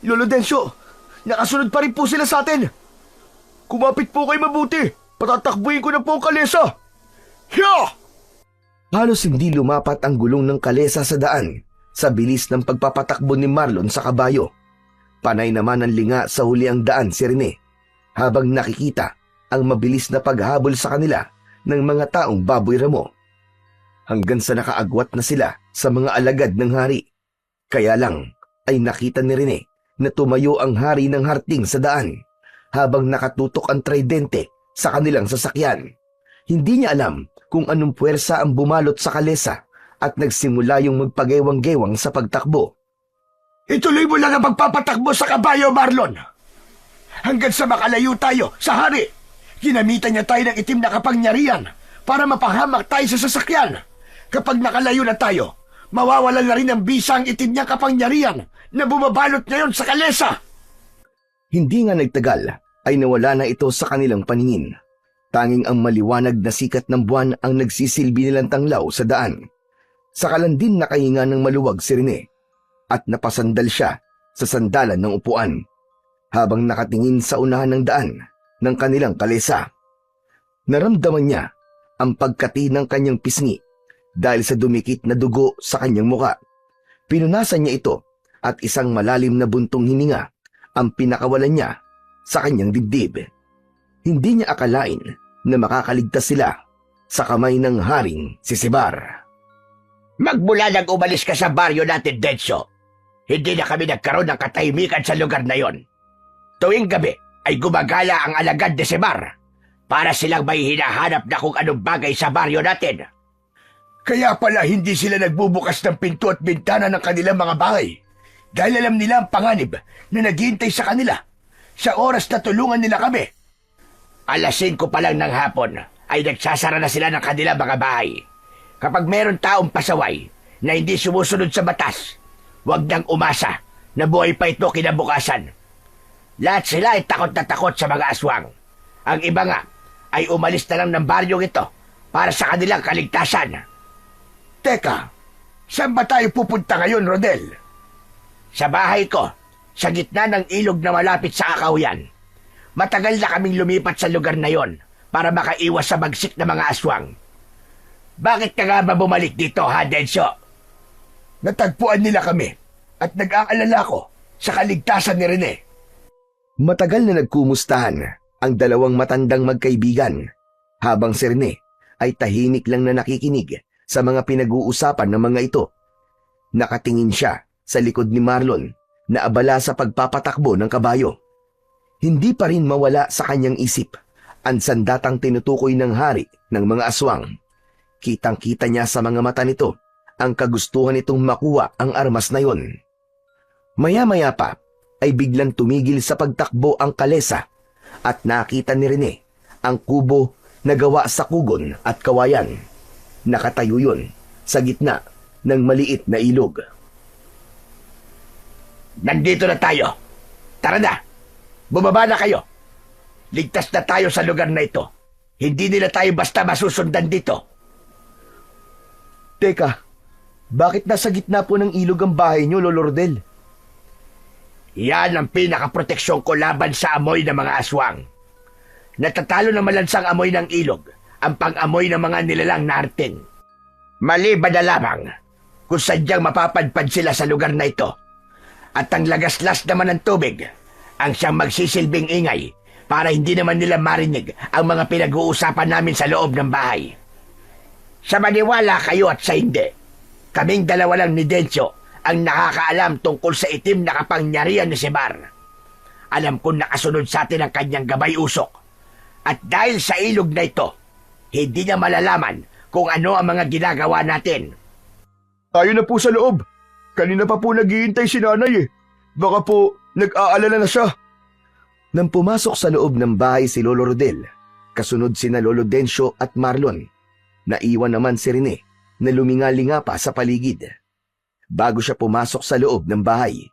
Lolo Densyo, nakasunod pa rin po sila sa atin. Kumapit po kayo mabuti, patatakbuhin ko na po ang kalesa. Hiya! Halos hindi lumapat ang gulong ng kalesa sa daan sa bilis ng pagpapatakbo ni Marlon sa kabayo. Panay naman ang linga sa huli ang daan si Rene, habang nakikita ang mabilis na paghabol sa kanila ng mga taong baboy ramo. Hanggang sa nakaagwat na sila sa mga alagad ng hari. Kaya lang ay nakita ni Rene na tumayo ang hari ng harting sa daan habang nakatutok ang tridente sa kanilang sasakyan. Hindi niya alam kung anong puwersa ang bumalot sa kalesa at nagsimula yung magpagewang-gewang sa pagtakbo. Ituloy mo lang ang pagpapatakbo sa kabayo, Marlon. Hanggang sa makalayo tayo sa hari. Ginamitan niya tayo ng itim na kapangyarihan para mapahamak tayo sa sasakyan. Kapag nakalayo na tayo, mawawalan na rin ang bisa ang itim niya kapangyarihan na bumabalot ngayon sa kalesa. Hindi nga nagtagal ay nawala na ito sa kanilang paningin. Tanging ang maliwanag na sikat ng buwan ang nagsisilbi nilang tanglaw sa daan. Sakalan din nakahinga ng maluwag si Rene at napasandal siya sa sandalan ng upuan habang nakatingin sa unahan ng daan ng kanilang kalesa. Naramdaman niya ang pagkati ng kanyang pisngi dahil sa dumikit na dugo sa kanyang muka. Pinunasan niya ito at isang malalim na buntong hininga ang pinakawalan niya sa kanyang dibdib. Hindi niya akalain na makakaligtas sila sa kamay ng haring si Sebar. Magmula nang umalis ka sa baryo natin, Densyo, hindi na kami nagkaroon ng katahimikan sa lugar na yon. Tuwing gabi ay gumagala ang alagad de Sebar para silang may hinahanap na kung anong bagay sa baryo natin. Kaya pala hindi sila nagbubukas ng pinto at bintana ng kanilang mga bahay dahil alam nila ang panganib na naghihintay sa kanila sa oras na tulungan nila kami. Alas 5 pa lang ng hapon ay nagsasara na sila ng kanilang mga bahay. Kapag meron taong pasaway na hindi sumusunod sa batas, huwag nang umasa na buhay pa ito kinabukasan. Lahat sila ay takot na takot sa mga aswang. Ang iba nga ay umalis na lang ng baryong ito para sa kanilang kaligtasan. Teka, saan ba tayo pupunta ngayon, Rodel? Sa bahay ko, sa gitna ng ilog na malapit sa Akahuyan. Matagal na kaming lumipat sa lugar na yon para makaiwas sa bagsik na mga aswang. Bakit ka nga ba bumalik dito, ha, Densyo? Natagpuan nila kami at nag-aalala ko sa kaligtasan ni Rene. Matagal na nagkumustahan ang dalawang matandang magkaibigan, habang si Rene ay tahimik lang na nakikinig sa mga pinag-uusapan ng mga ito. Nakatingin siya sa likod ni Marlon na abala sa pagpapatakbo ng kabayo. Hindi pa rin mawala sa kanyang isip ang sandatang tinutukoy ng hari ng mga aswang. Kitang-kita niya sa mga mata nito ang kagustuhan nitong makuha ang armas na yon. Maya-maya pa ay biglang tumigil sa pagtakbo ang kalesa at nakita ni Rene ang kubo na gawa sa kugon at kawayan. Nakatayo yun sa gitna ng maliit na ilog. Nandito na tayo. Tara na. Bumaba na kayo. Ligtas na tayo sa lugar na ito. Hindi nila tayo basta masusundan dito. Teka, bakit nasa gitna po ng ilog ang bahay niyo, Lolo Rodel? Yan ang pinakaproteksyon ko laban sa amoy ng mga aswang. Natatalo na malansang amoy ng ilog ang pang-amoy ng mga nilalang narting. Maliban na lamang kung sadyang mapapadpad sila sa lugar na ito. At ang lagaslas naman ng tubig ang siyang magsisilbing ingay para hindi naman nila marinig ang mga pinag-uusapan namin sa loob ng bahay. Sa maniwala kayo at sa hindi, kaming dalawa lang ni Dencio ang nakakaalam tungkol sa itim na kapangyarihan ni Sibar. Alam kong nakasunod sa atin ang kanyang gabay usok. At dahil sa ilog na ito, hindi niya malalaman kung ano ang mga ginagawa natin. Tayo na po sa loob. Kanina pa po naghihintay si nanay eh. Baka po nag-aalala na siya. Nang pumasok sa loob ng bahay si Lolo Rodel, kasunod sina Lolo Dencio at Marlon, naiwan naman si Rene na lumingalinga pa sa paligid. Bago siya pumasok sa loob ng bahay,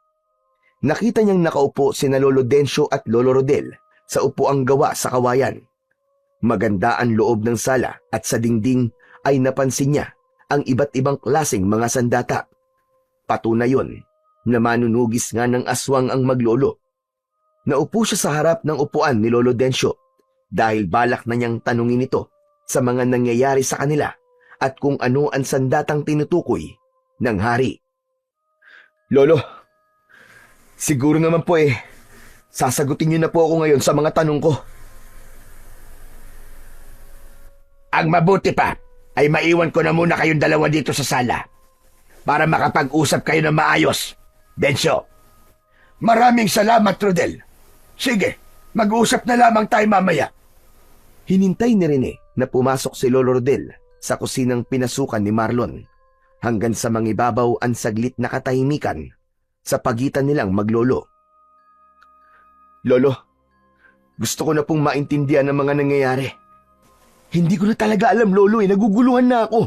nakita niyang nakaupo sina Lolo Dencio at Lolo Rodel sa upuang gawa sa kawayan. Maganda ang loob ng sala at sa dingding ay napansin niya ang iba't ibang klaseng mga sandata. Patunay yon na manunugis nga ng aswang ang maglolo. Naupo siya sa harap ng upuan ni Lolo Dencio dahil balak na niyang tanungin ito sa mga nangyayari sa kanila at kung ano ang sandatang tinutukoy ng hari. Lolo, siguro naman po sasagutin niyo na po ako ngayon sa mga tanong ko. Ang mabuti pa ay maiwan ko na muna kayong dalawa dito sa sala para makapag-usap kayo ng maayos. Dencio. Maraming salamat, Rodel. Sige, mag-uusap na lamang tayo mamaya. Hinintay ni Rene na pumasok si Lolo Rodel sa kusinang pinasukan ni Marlon hanggang sa mangibabaw ang saglit na katahimikan sa pagitan nilang maglolo. Lolo, gusto ko na pong maintindihan ang mga nangyayari. Hindi ko na talaga alam, Lolo, naguguluhan na ako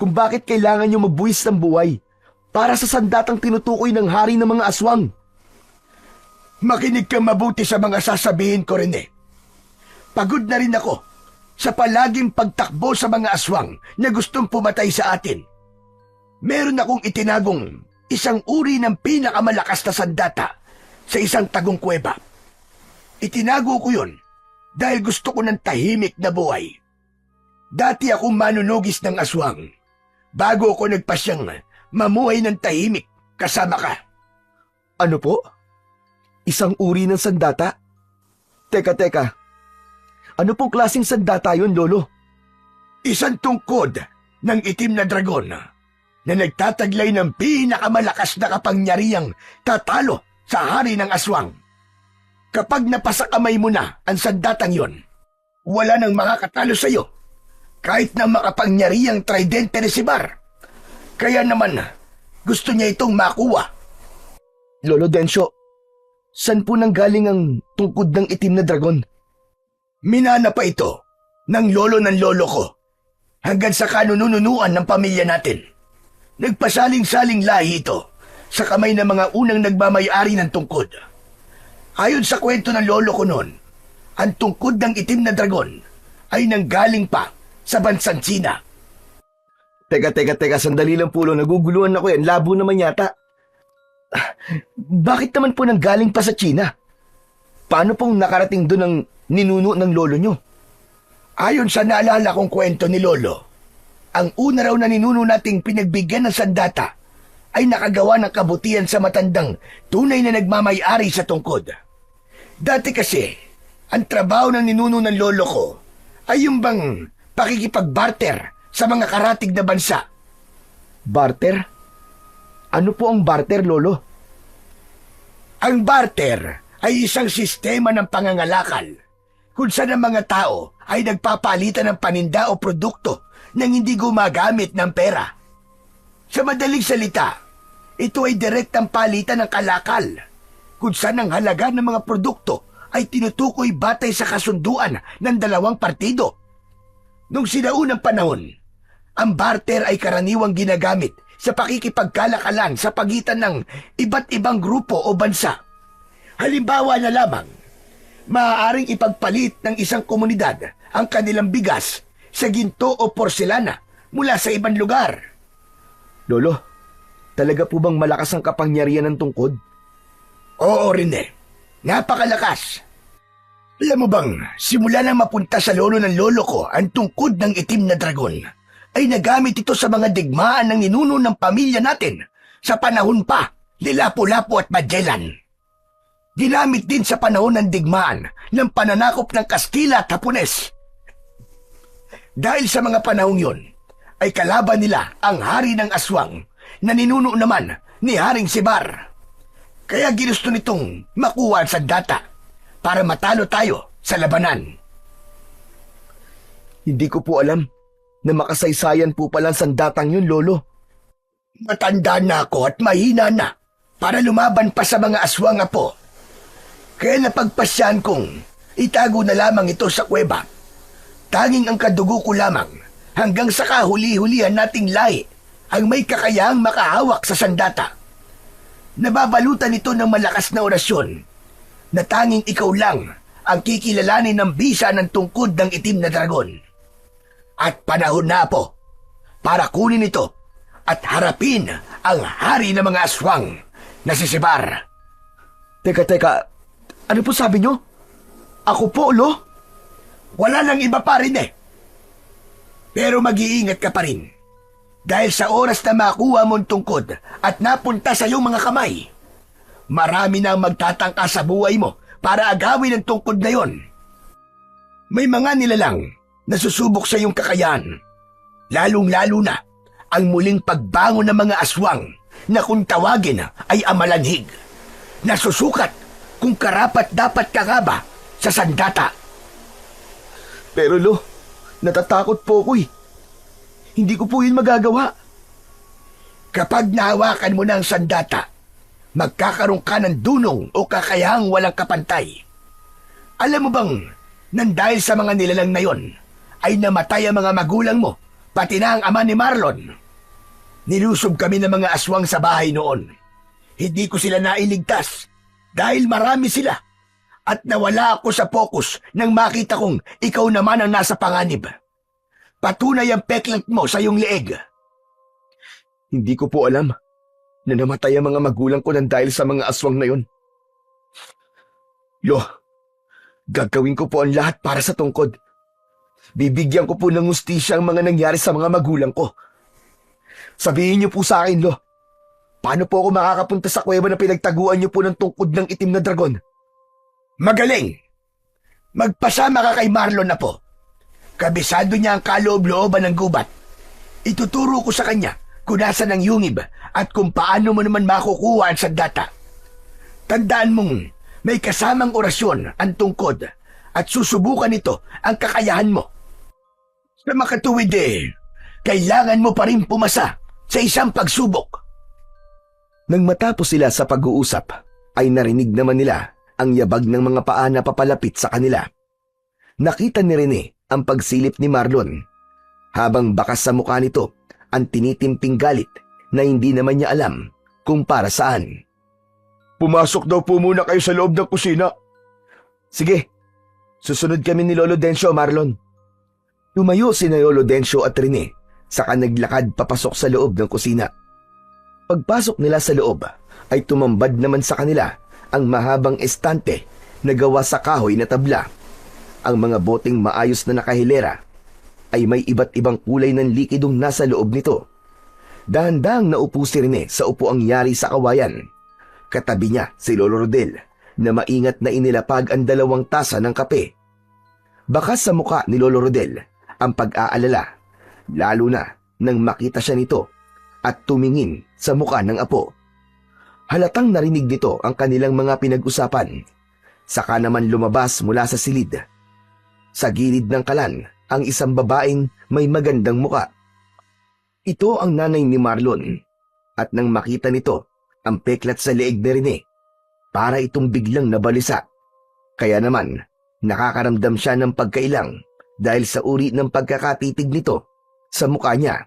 kung bakit kailangan niyo magbuwis ng buhay para sa sandatang tinutukoy ng hari ng mga aswang. Makinig kang mabuti sa mga sasabihin ko, Rene. Pagod na rin ako sa palaging pagtakbo sa mga aswang na gustong pumatay sa atin. Meron akong itinagong isang uri ng pinakamalakas na sandata sa isang tagong kuweba. Itinago ko yun dahil gusto ko ng tahimik na buhay. Dati akong manunugis ng aswang bago ako nagpasyang mamuhay ng tahimik kasama ka. Ano po? Isang uri ng sandata? Teka. Ano pong klaseng sandata yun, Lolo? Isang tungkod ng itim na dragon na nagtataglay ng pinakamalakas na kapangyarihang tatalo sa hari ng aswang. Kapag napasakamay mo na ang sandatang yon, wala nang makakatalo sa iyo, kahit na makapangyarihang tridente ni Sibar. Kaya naman, gusto niya itong makuha. Lolo Dencio, saan po nanggaling ang tungkod ng itim na dragon? Minana pa ito ng lolo ko hanggang sa kanununuan ng pamilya natin. Nagpasaling-saling lahi ito sa kamay ng mga unang nagmamay-ari ng tungkod. Ayon sa kwento ng lolo ko noon, ang tungkod ng itim na dragon ay nanggaling pa sa bansang China. Teka, sandali lang po, naguguluhan ako yan. Labo naman yata. Bakit naman po nanggaling pa sa China? Paano pong nakarating doon ang ninuno ng lolo nyo? Ayon sa naalala kong kwento ni Lolo, ang una raw na ninuno nating pinagbigyan ng sandata ay nakagawa ng kabutihan sa matandang tunay na nagmamay-ari sa tungkod. Dati kasi, Ang trabaho ng ninuno ng lolo ko ay yung bang pakikipag-barter sa mga karatig na bansa. Barter? Ano po ang barter, Lolo? Ang barter ay isang sistema ng pangangalakal kung saan ang mga tao ay nagpapalitan ng paninda o produkto nang hindi gumagamit ng pera. Sa madaling salita, ito ay direktang palitan ng kalakal kung saan ang halaga ng mga produkto ay tinutukoy batay sa kasunduan ng dalawang partido. Nung sinaunang panahon, ang barter ay karaniwang ginagamit sa pakikipagkalakalan sa pagitan ng iba't ibang grupo o bansa. Halimbawa na lamang, maaaring ipagpalit ng isang komunidad ang kanilang bigas sa ginto o porselana mula sa ibang lugar. Lolo, talaga po bang malakas ang kapangyarihan ng tungkod? Oo, Rene. Napakalakas. Alam mo bang, simula nang mapunta sa lolo ng lolo ko ang tungkod ng itim na dragon, ay nagamit ito sa mga digmaan ng ninuno ng pamilya natin sa panahon pa ni Lapu-Lapu at Magellan. Ginamit din sa panahon ng digmaan ng pananakop ng Kastila at Hapones. Dahil sa mga panahong yon, ay kalaban nila ang hari ng aswang na ninuno naman ni Haring Sibar. Kaya ginusto nitong makuha ang sandata para matalo tayo sa labanan. Hindi ko po alam na makasaysayan po pala ang sandatang yun, Lolo. Matanda na ako at mahina na para lumaban pa sa mga aswang po. Kaya napagpasyan kong itago na lamang ito sa kuweba. Tanging ang kadugo ko lamang hanggang sa kahuli-hulihan nating lahi ang may kakayahang makahawak sa sandata. Nababalutan ito ng malakas na orasyon na tanging ikaw lang ang kikilalanin ng bisa ng tungkod ng itim na dragon. At panahon na po para kunin ito at harapin ang hari ng mga aswang na si Sibar. Teka, ano po sabi nyo? Ako po, Lo? Wala nang iba pa rin Pero mag-iingat ka pa rin. Dahil sa oras na makuha mong tungkod at napunta sa iyong mga kamay, marami na ang magtatangka sa buhay mo para agawin ang tungkod na yon. May mga nilalang na susubok sa iyong kakayahan, lalong-lalo na ang muling pagbangon ng mga aswang na kung tawagin ay amalanhig, na susukat kung karapat-dapat ka nga ba sa sandata. Pero Lo, natatakot po ako . Hindi ko po yun magagawa. Kapag nahawakan mo ng sandata, magkakaroon ka ng dunong o kakayahang walang kapantay. Alam mo bang, nang dahil sa mga nilalang na yon, ay namatay ang mga magulang mo, pati na ang ama ni Marlon. Nilusob kami ng mga aswang sa bahay noon. Hindi ko sila nailigtas dahil marami sila. At nawala ako sa focus nang makita kong ikaw naman ang nasa panganib. Patunay ang peklat mo sa iyong leeg. Hindi ko po alam na namatay ang mga magulang ko nang dahil sa mga aswang na yon. Lo, gagawin ko po ang lahat para sa tungkod. Bibigyan ko po ng hustisya ang mga nangyari sa mga magulang ko. Sabihin niyo po sa akin, Lo, paano po ako makakapunta sa kuweba na pinagtaguan niyo po ng tungkod ng itim na dragon? Magaling! Magpasama ka kay Marlon na po. Kabisado niya ang kaloob-looban ng gubat. Ituturo ko sa kanya kung nasan ang yungib at kung paano mo naman makukuha ang sandata. Tandaan mong may kasamang orasyon ang tungkod at susubukan nito ang kakayahan mo. Sa makatuwid kailangan mo pa rin pumasa sa isang pagsubok. Nang matapos sila sa pag-uusap, ay narinig naman nila ang yabag ng mga paa na papalapit sa kanila. Nakita ni Rene ang pagsilip ni Marlon, habang bakas sa mukha nito ang tinitimping galit na hindi naman niya alam kung para saan. Pumasok daw po muna kayo sa loob ng kusina. Sige, susunod kami ni Lolo Dencio, Marlon. Tumayo si Lolo Dencio at Rene, saka naglakad papasok sa loob ng kusina. Pagpasok nila sa loob, ay tumambad naman sa kanila ang mahabang estante na gawa sa kahoy na tabla. Ang mga boteng maayos na nakahilera ay may iba't ibang kulay ng likidong nasa loob nito. Dahan-dahang naupo si Rene sa upuang yari sa kawayan. Katabi niya si Lolo Rodel na maingat na inilapag ang 2 tasa ng kape. Bakas sa muka ni Lolo Rodel ang pag-aalala, lalo na nang makita siya nito at tumingin sa muka ng apo. Halatang narinig nito ang kanilang mga pinag-usapan. Saka naman lumabas mula sa silid. Sa gilid ng kalan, ang isang babaeng may magandang muka. Ito ang nanay ni Marlon, at nang makita nito ang peklat sa leeg ni Rene, para itong biglang nabalisa. Kaya naman, nakakaramdam siya ng pagkailang dahil sa uri ng pagkakatitig nito sa mukha niya.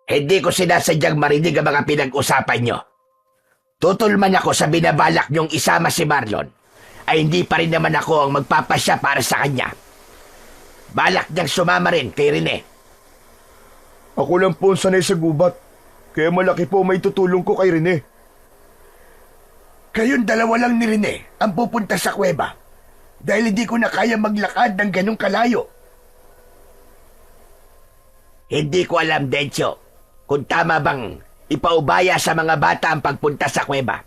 Hindi ko sinasadyang marinig ang mga pinag-usapan nyo. Tutulman ako sa binabalak nyong isama si Marlon, ay hindi pa rin naman ako ang magpapasya para sa kanya. Balak niyang sumama rin kay Rene. Ako lang po ang sanay sa gubat, kaya malaki po may tutulong ko kay Rene. Kayong dalawa lang ni Rene ang pupunta sa kuweba dahil hindi ko na kaya maglakad ng ganong kalayo. Hindi ko alam, Dencio, kung tama bang ipaubaya sa mga bata ang pagpunta sa kuweba.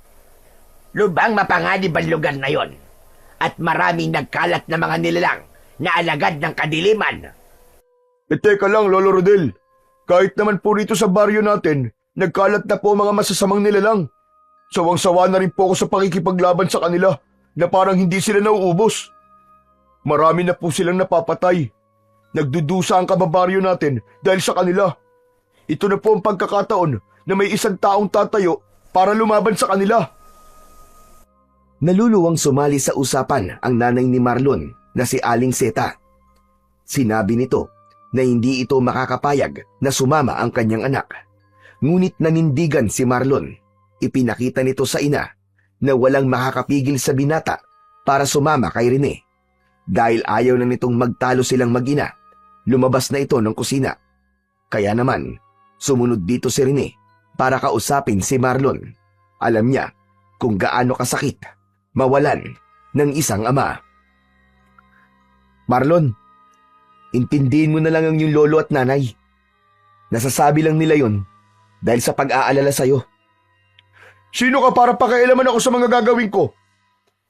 Lubang mapanganib ang lugar na yon at maraming nagkalat na mga nilalang na alagad ng kadiliman. Teka lang, Lolo Rodel. Kahit naman po rito sa baryo natin, nagkalat na po mga masasamang nilalang. Sawang-sawa na rin po ako sa pakikipaglaban sa kanila na parang hindi sila nauubos. Marami na po silang napapatay. Nagdudusa ang kababaryo natin dahil sa kanila. Ito na po ang pagkakataon na may isang taong tatayo para lumaban sa kanila. Naluluwang sumali sa usapan ang nanay ni Marlon na si Aling Seta. Sinabi nito na hindi ito makakapayag na sumama ang kanyang anak. Ngunit nanindigan si Marlon. Ipinakita nito sa ina na walang makakapigil sa binata para sumama kay Rene. Dahil ayaw na nitong magtalo silang mag-ina, lumabas na ito ng kusina. Kaya naman, sumunod dito si Rene para kausapin si Marlon. Alam niya kung gaano kasakit mawalan ng isang ama. Marlon, intindihin mo na lang ang iyong lolo at nanay. Nasasabi lang nila yon dahil sa pag-aalala sa'yo. Sino ka para pakialaman ako sa mga gagawin ko?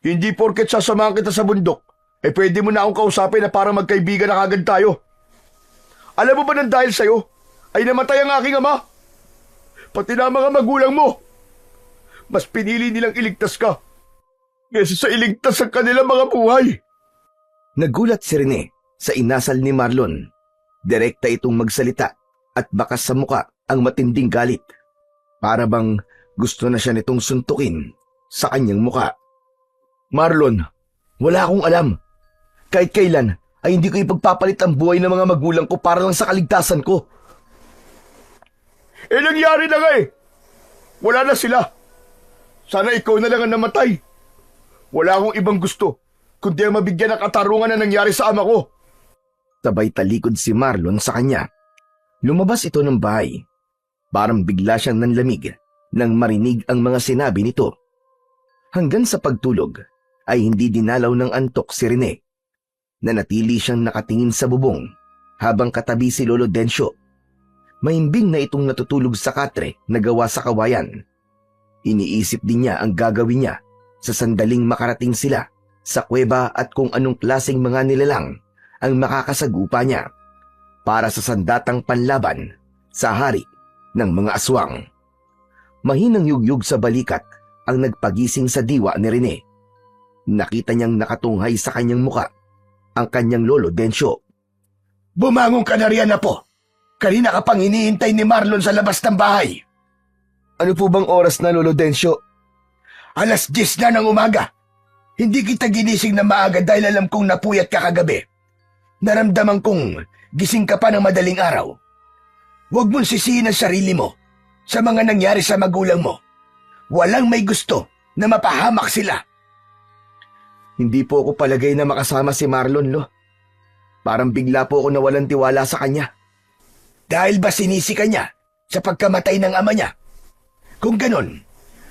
Hindi porket sasamahan kita sa bundok, pwede mo na akong kausapin na para magkaibigan na kagad tayo. Alam mo ba nang dahil sa'yo, ay namatay ang aking ama? Pati na mga magulang mo. Mas pinili nilang iligtas ka kaysa sa iligtas ang kanilang mga buhay. Nagulat si Rene sa inasal ni Marlon. Direkta itong magsalita at bakas sa muka ang matinding galit. Para bang gusto na siya nitong suntukin sa kanyang muka. Marlon, wala akong alam. Kahit kailan ay hindi ko ipagpapalit ang buhay ng mga magulang ko para lang sa kaligtasan ko. Nangyari na nga eh. Wala na sila. Sana ikaw na lang ang namatay. Wala akong ibang gusto, kundi ang mabigyan ng katarungan na nangyari sa ama ko. Sabay talikod si Marlon sa kanya. Lumabas ito ng bahay. Parang bigla siyang nanlamig nang marinig ang mga sinabi nito. Hanggang sa pagtulog ay hindi dinalaw ng antok si Rene. Nanatili siyang nakatingin sa bubong habang katabi si Lolo Dencio. Mahimbing na itong natutulog sa katre na gawa sa kawayan. Iniisip din niya ang gagawin niya sa sandaling makarating sila sa kuweba at kung anong klaseng mga nilalang ang makakasagupa niya para sa sandatang panlaban sa hari ng mga aswang. Mahinang yugyug sa balikat ang nagpagising sa diwa ni Rene. Nakita niyang nakatunghay sa kanyang muka ang kanyang lolo Dencio. Bumangon ka na riyan na po. Kanina ka pang hinihintay ni Marlon sa labas ng bahay. Ano po bang oras na, Lolo Dencio? 10:10 na ng umaga. Hindi kita ginising na maaga dahil alam kong napuyat ka kagabi. Naramdaman kong gising ka pa ng madaling araw. Huwag mong sisihin ang sarili mo sa mga nangyari sa magulang mo. Walang may gusto na mapahamak sila. Hindi po ako palagay na makasama si Marlon, Lo. Parang bigla po ako nawalan tiwala sa kanya. Dahil ba sinisi ka niya sa pagkamatay ng ama niya? Kung ganon,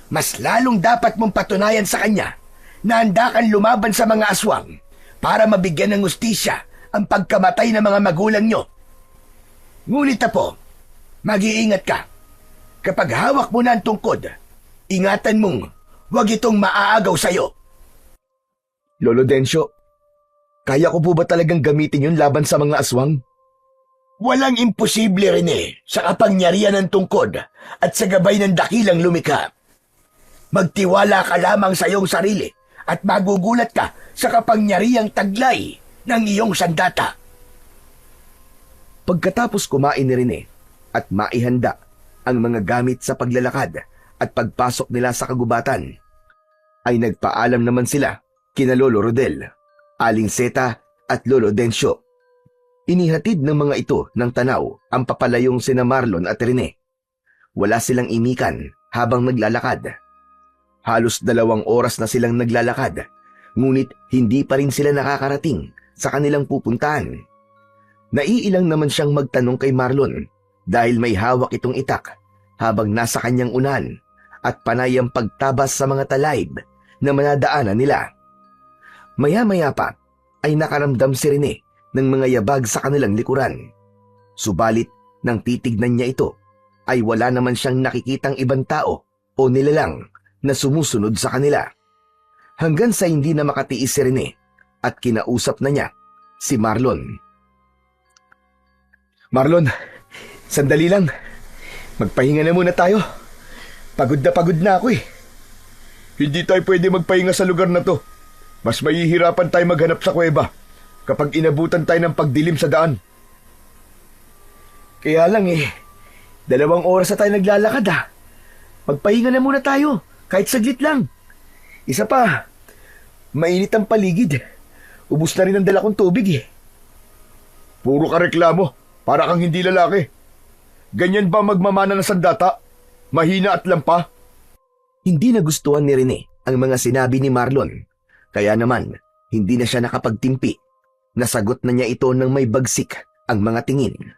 mas lalong dapat mong patunayan sa kanya na handa kang lumaban sa mga aswang para mabigyan ng hustisya ang pagkamatay ng mga magulang nyo. Ngunit po, mag-iingat ka. Kapag hawak mo na ang tungkod, ingatan mong Huwag itong maaagaw sa'yo. Lolo Densyo, kaya ko po ba talagang gamitin yun laban sa mga aswang? Walang imposible, Rene, sa kapangyarihan ng tungkod at sa gabay ng dakilang lumikha. Magtiwala ka lamang sa iyong sarili at magugulat ka sa kapangyarihang taglay ng iyong sandata. Pagkatapos kumain ni Rene at maihanda ang mga gamit sa paglalakad at pagpasok nila sa kagubatan, ay nagpaalam naman sila kina Lolo Rodel, Aling Seta at Lolo Densyo. Inihatid ng mga ito ng tanaw ang papalayong sina Marlon at Rene. Wala silang imikan habang naglalakad. Halos 2 oras na silang naglalakad, ngunit hindi pa rin sila nakakarating sa kanilang pupuntahan. Naiilang naman siyang magtanong kay Marlon dahil may hawak itong itak habang nasa kanyang unahan at panay ang pagtabas sa mga talayb na manadaanan nila. Maya-maya pa ay nakaramdam si Rene ng mga yabag sa kanilang likuran. Subalit nang titignan niya ito, ay wala naman siyang nakikitang ibang tao o nilalang na sumusunod sa kanila. Hanggang sa hindi na makatiis si Rene at kinausap na niya si Marlon. Marlon, sandali lang. Magpahinga na muna tayo. Pagod na ako eh. Hindi tayo pwede magpahinga sa lugar na to. Mas mahihirapan tayo maghanap sa kuweba kapag inabutan tayo ng pagdilim sa daan. Kaya lang 2 oras na tayo naglalakad ah. Magpahinga na muna tayo, kahit saglit lang. Isa pa, mainit ang paligid. Ubus na rin ang dala kong tubig eh. Puro ka reklamo, para kang hindi lalaki. Ganyan ba magmamana ng sandata? Mahina at lampa? Hindi nagustuhan ni Rene ang mga sinabi ni Marlon. Kaya naman, hindi na siya nakapagtimpi. Nasagot na niya ito ng may bagsik ang mga tingin.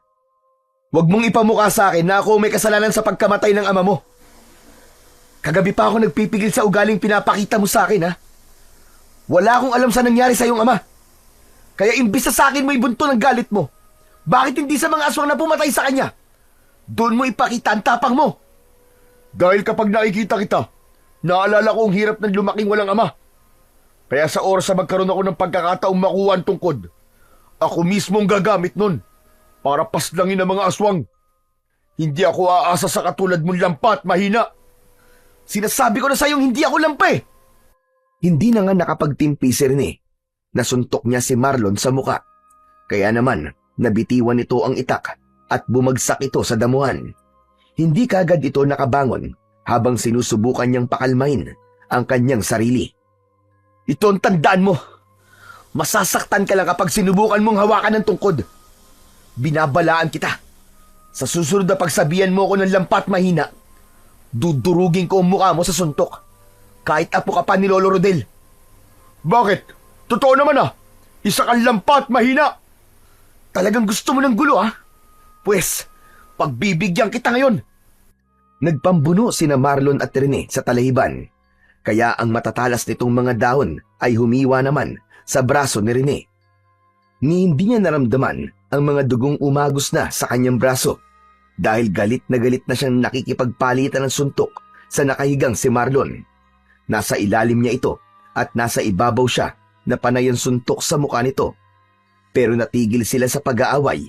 Huwag mong ipamukha sa akin na ako may kasalanan sa pagkamatay ng ama mo. Kagabi pa ako nagpipigil sa ugaling pinapakita mo sa akin ha. Wala akong alam sa nangyari sa iyong ama. Kaya imbis na sa akin mo ibunto ng galit mo, bakit hindi sa mga aswang na pumatay sa kanya? Doon mo ipakita ang tapang mo. Dahil kapag nakikita kita, naalala ko ang hirap ng lumaking walang ama. Kaya sa oras na magkaroon ako ng pagkakataong makuha ang tungkod, ako mismo ang gagamit nun para paslangin ang mga aswang. Hindi ako aasa sa katulad mong lampa at mahina. Sinasabi ko na sa'yong hindi ako lampa eh. Hindi na nga nakapagtimpi si Rene. Nasuntok niya si Marlon sa muka. Kaya naman, nabitiwan nito ang itak at bumagsak ito sa damuhan. Hindi kagad ito nakabangon habang sinusubukan niyang pakalmain ang kanyang sarili. Ito ang tandaan mo. Masasaktan ka lang kapag sinubukan mong hawakan ng tungkod. Binabalaan kita. Sa susunod na pagsabihan mo ako ng lampa at mahina, dudurugin ko ang mukha mo sa suntok. Kahit apo ka pa ni Lolo Rodel. Bakit? Totoo naman ah. Isa kang lampa at mahina. Talagang gusto mo ng gulo ah? Pwes, pagbibigyan kita ngayon. Nagpambuno sina Marlon at Rene sa talahiban. Kaya ang matatalas nitong mga dahon ay humiwa naman sa braso ni Rene. Ni hindi niya naramdaman ang mga dugong umagos na sa kanyang braso dahil galit na siyang nakikipagpalitan ng suntok sa nakahigang si Marlon. Nasa ilalim niya ito at nasa ibabaw siya na panay ang suntok sa mukha nito. Pero natigil sila sa pag-aaway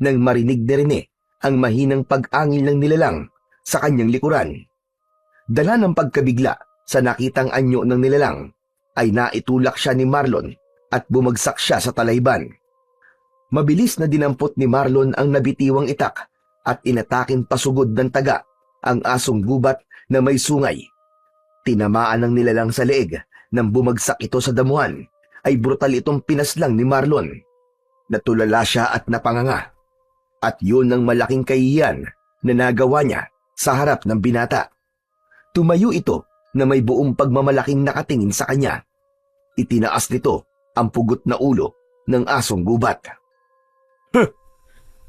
nang marinig ni Rene ang mahinang pag-angil ng nilalang sa kanyang likuran. Dala ng pagkabigla sa nakitang anyo ng nilalang ay naitulak siya ni Marlon at bumagsak siya sa talayban. Mabilis na dinampot ni Marlon ang nabitiwang itak at inataking pasugod ng taga ang asong gubat na may sungay. Tinamaan ng nilalang sa leeg nang bumagsak ito sa damuhan ay brutal itong pinaslang ni Marlon. Natulala siya at napanganga. At yun ang malaking kahihiyan na nagawa niya sa harap ng binata. Tumayo ito na may buong pagmamalaking nakatingin sa kanya. Itinaas nito ang pugot na ulo ng asong gubat.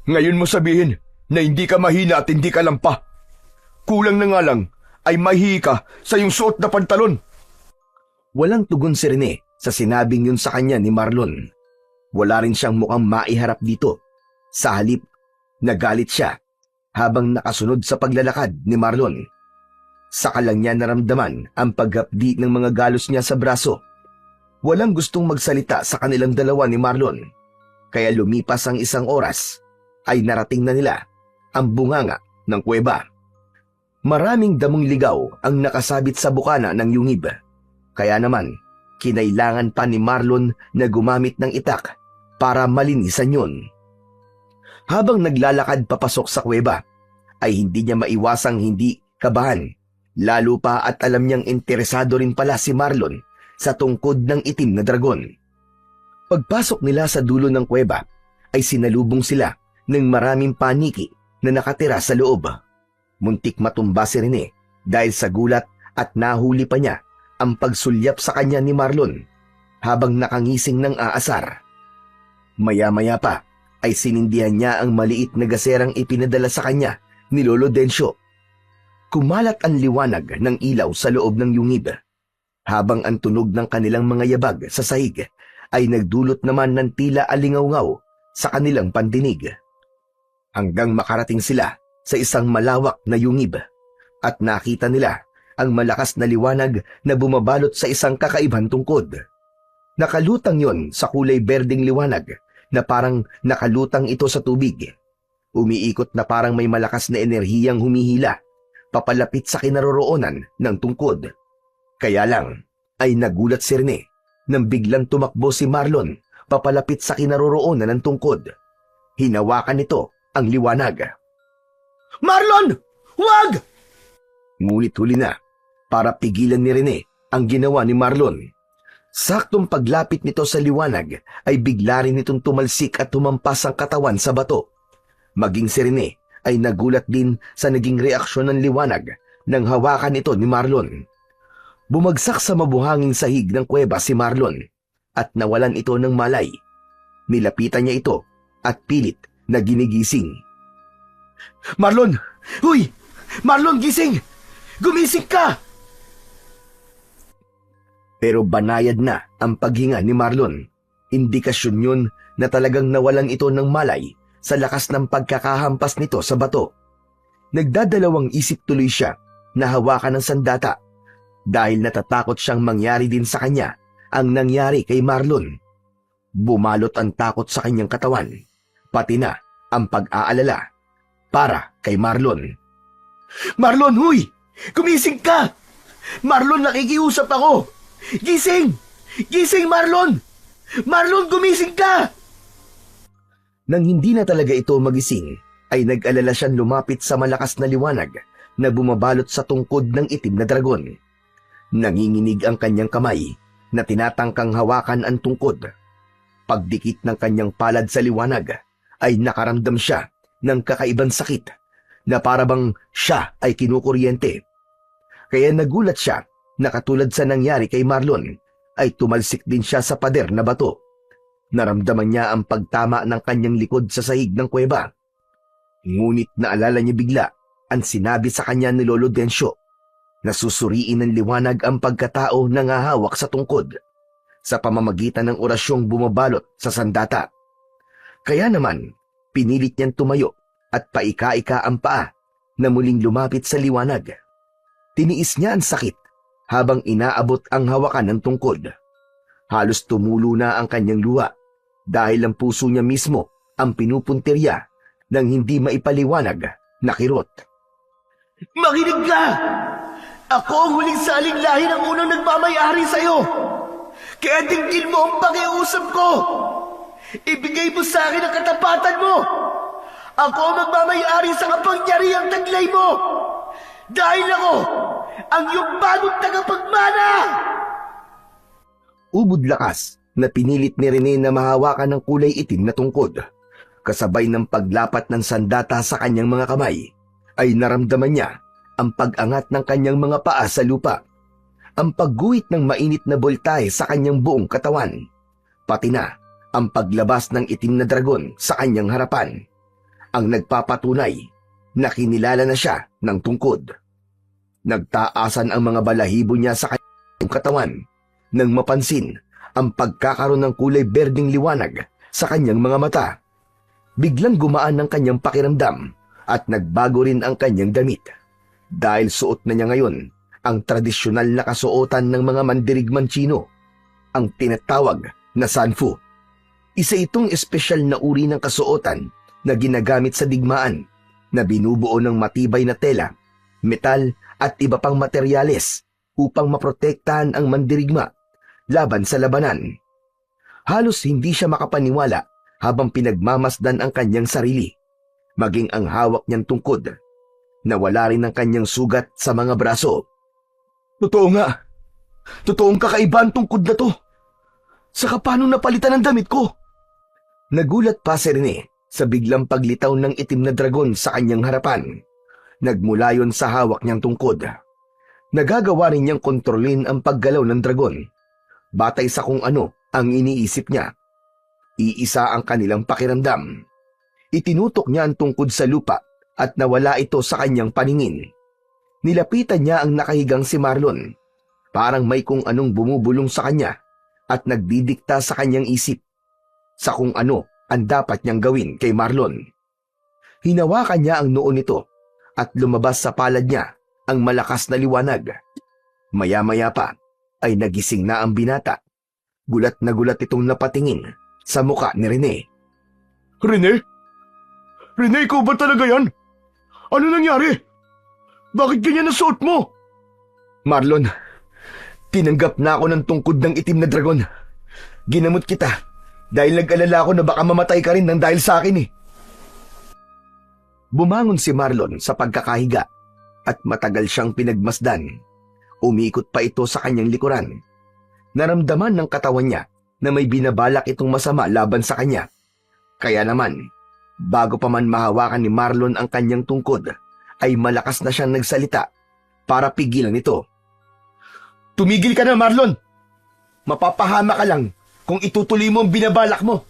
Ngayon mo sabihin na hindi ka mahina at hindi ka lampa. Kulang na nga lang ay mahihi ka sa iyong suot na pantalon. Walang tugon si Rene sa sinabing yun sa kanya ni Marlon. Wala rin siyang mukhang maiharap dito. Sa halip, nagalit siya habang nakasunod sa paglalakad ni Marlon. Saka lang niya naramdaman ang paghapdi ng mga galos niya sa braso. Walang gustong magsalita sa kanilang dalawa ni Marlon. Kaya lumipas ang isang oras, ay narating na nila ang bunganga ng kuweba. Maraming damong ligaw ang nakasabit sa bukana ng yungib. Kaya naman, kinailangan pa ni Marlon na gumamit ng itak para malinisan yun. Habang naglalakad papasok sa kuweba, ay hindi niya maiwasang hindi kabahan. Lalo pa at alam niyang interesado rin pala si Marlon sa tungkod ng itim na dragon. Pagpasok nila sa dulo ng kuweba, ay sinalubong sila ng maraming paniki na nakatira sa loob. Muntik matumba si Rene dahil sa gulat at nahuli pa niya ang pagsulyap sa kanya ni Marlon habang nakangising ng aasar. Maya-maya pa ay sinindihan niya ang maliit na gaserang ipinadala sa kanya ni Lolo Dencio. Kumalat ang liwanag ng ilaw sa loob ng yungib, habang ang tunog ng kanilang mga yabag sa sahig ay nagdulot naman ng tila alingawngaw sa kanilang pandinig. Hanggang makarating sila sa isang malawak na yungib at nakita nila ang malakas na liwanag na bumabalot sa isang kakaibang tungkod. Nakalutang yon sa kulay berdeng liwanag na parang nakalutang ito sa tubig. Umiikot na parang may malakas na enerhiyang humihila papalapit sa kinaroroonan ng tungkod. Kaya lang ay nagulat si Rene nang biglang tumakbo si Marlon papalapit sa kinaroroonan ng tungkod. Hinawakan nito ang liwanag. "Marlon! Huwag!" Ngunit huli na para pigilan ni Rene ang ginawa ni Marlon. Saktong paglapit nito sa liwanag ay bigla rin itong tumalsik at tumampas ang katawan sa bato. Maging si Rene ay nagulat din sa naging reaksyon ng liwanag nang hawakan ito ni Marlon. Bumagsak sa mabuhanging sahig ng kuweba si Marlon at nawalan ito ng malay. Nilapitan niya ito at pilit na ginigising. "Marlon! Huy! Marlon, gising! Gumising ka!" Pero banayad na ang paghinga ni Marlon. Indikasyon yun na talagang nawalan ito ng malay sa lakas ng pagkakahampas nito sa bato. Nagdadalawang isip tuloy siya na hawakan ng sandata dahil natatakot siyang mangyari din sa kanya ang nangyari kay Marlon. Bumalot ang takot sa kanyang katawan, pati na ang pag-aalala para kay Marlon. "Marlon, huy! Gumising ka! Marlon, nakikiusap ako! Gising! Gising, Marlon! Marlon, gumising ka!" Nang hindi na talaga ito magising, ay nag-alala siyang lumapit sa malakas na liwanag na bumabalot sa tungkod ng itim na dragon. Nanginginig ang kanyang kamay na tinatangkang hawakan ang tungkod. Pagdikit ng kanyang palad sa liwanag, ay nakaramdam siya ng kakaibang sakit na parabang siya ay kinukuryente. Kaya nagulat siya na katulad sa nangyari kay Marlon, ay tumalsik din siya sa pader na bato. Naramdaman niya ang pagtama ng kanyang likod sa sahig ng kuweba. Ngunit naalala niya bigla ang sinabi sa kanya ni Lolo Dencio na susuriin ng liwanag ang pagkatao na ngahawak sa tungkod sa pamamagitan ng orasyong bumabalot sa sandata. Kaya naman, pinilit niyang tumayo at paika-ika ang paa na muling lumapit sa liwanag. Tiniis niya ang sakit habang inaabot ang hawakan ng tungkod. Halos tumulo na ang kanyang luha dahil ang puso niya mismo ang pinupuntirya ng hindi maipaliwanag na kirot. "Makinig ka! Ako ang huling saling lahi ng unang nagmamayari sa'yo. Kaya dinggin mo ang pakiusap ko. Ibigay mo sa akin ang katapatan mo. Ako ang magmamayari sa kapangyarihang taglay mo. Dahil ako ang iyong bagong tagapagmana!" Ubod lakas na pinilit ni Rene na mahawakan ng kulay itim na tungkod. Kasabay ng paglapat ng sandata sa kanyang mga kamay, ay naramdaman niya ang pag-angat ng kanyang mga paa sa lupa, ang pagguhit ng mainit na boltahe sa kanyang buong katawan, pati na ang paglabas ng itim na dragon sa kanyang harapan, ang nagpapatunay na kinilala na siya ng tungkod. Nagtaasan ang mga balahibo niya sa kanyang katawan nang mapansin ang pagkakaroon ng kulay berdeng liwanag sa kanyang mga mata. Biglang gumaan ang kanyang pakiramdam at nagbago rin ang kanyang damit. dahil suot na niya ngayon ang tradisyonal na kasuotan ng mga mandirigman Tsino, ang tinatawag na sanfu. Isa itong espesyal na uri ng kasuotan na ginagamit sa digmaan na binubuo ng matibay na tela, metal at iba pang materyales upang maprotektahan ang mandirigma laban sa labanan. Halos hindi siya makapaniwala habang pinagmamasdan ang kanyang sarili, maging ang hawak niyang tungkod. Nawala rin ang kanyang sugat sa mga braso. Totoo nga. Totoong kakaiba ang tungkod na to. Saka paano napalitan ang damit ko? Nagulat pa si Rene sa biglang paglitaw ng itim na dragon sa kanyang harapan. Nagmula yon sa hawak niyang tungkod. Nagagawa rin niyang kontrolin ang paggalaw ng dragon, batay sa kung ano ang iniisip niya. Iisa ang kanilang pakiramdam. Itinutok niya ang tungkod sa lupa at nawala ito sa kanyang paningin. Nilapitan niya ang nakahigang si Marlon. Parang may kung anong bumubulong sa kanya at nagdidikta sa kanyang isip sa kung ano ang dapat niyang gawin kay Marlon. Hinawakan niya ang noo nito at lumabas sa palad niya ang malakas na liwanag. Maya-maya pa ay nagising na ang binata. Gulat na gulat itong napatingin sa muka ni Rene. Rene? Rene, ikaw ba talaga yan? Ano nangyari? Bakit ganyan ang suot mo? Marlon, tinanggap na ako ng tungkod ng itim na dragon. Ginamot kita dahil nag-alala ako na baka mamatay ka rin nang dahil sa akin eh. Bumangon si Marlon sa pagkakahiga at matagal siyang pinagmasdan. Umikot pa ito sa kanyang likuran. Naramdaman ng katawan niya na may binabalak itong masama laban sa kanya. Kaya naman, bago pa man mahawakan ni Marlon ang kanyang tungkod, ay malakas na siyang nagsalita para pigilan ito. Tumigil ka na, Marlon! Mapapahama ka lang kung itutuloy mo ang binabalak mo.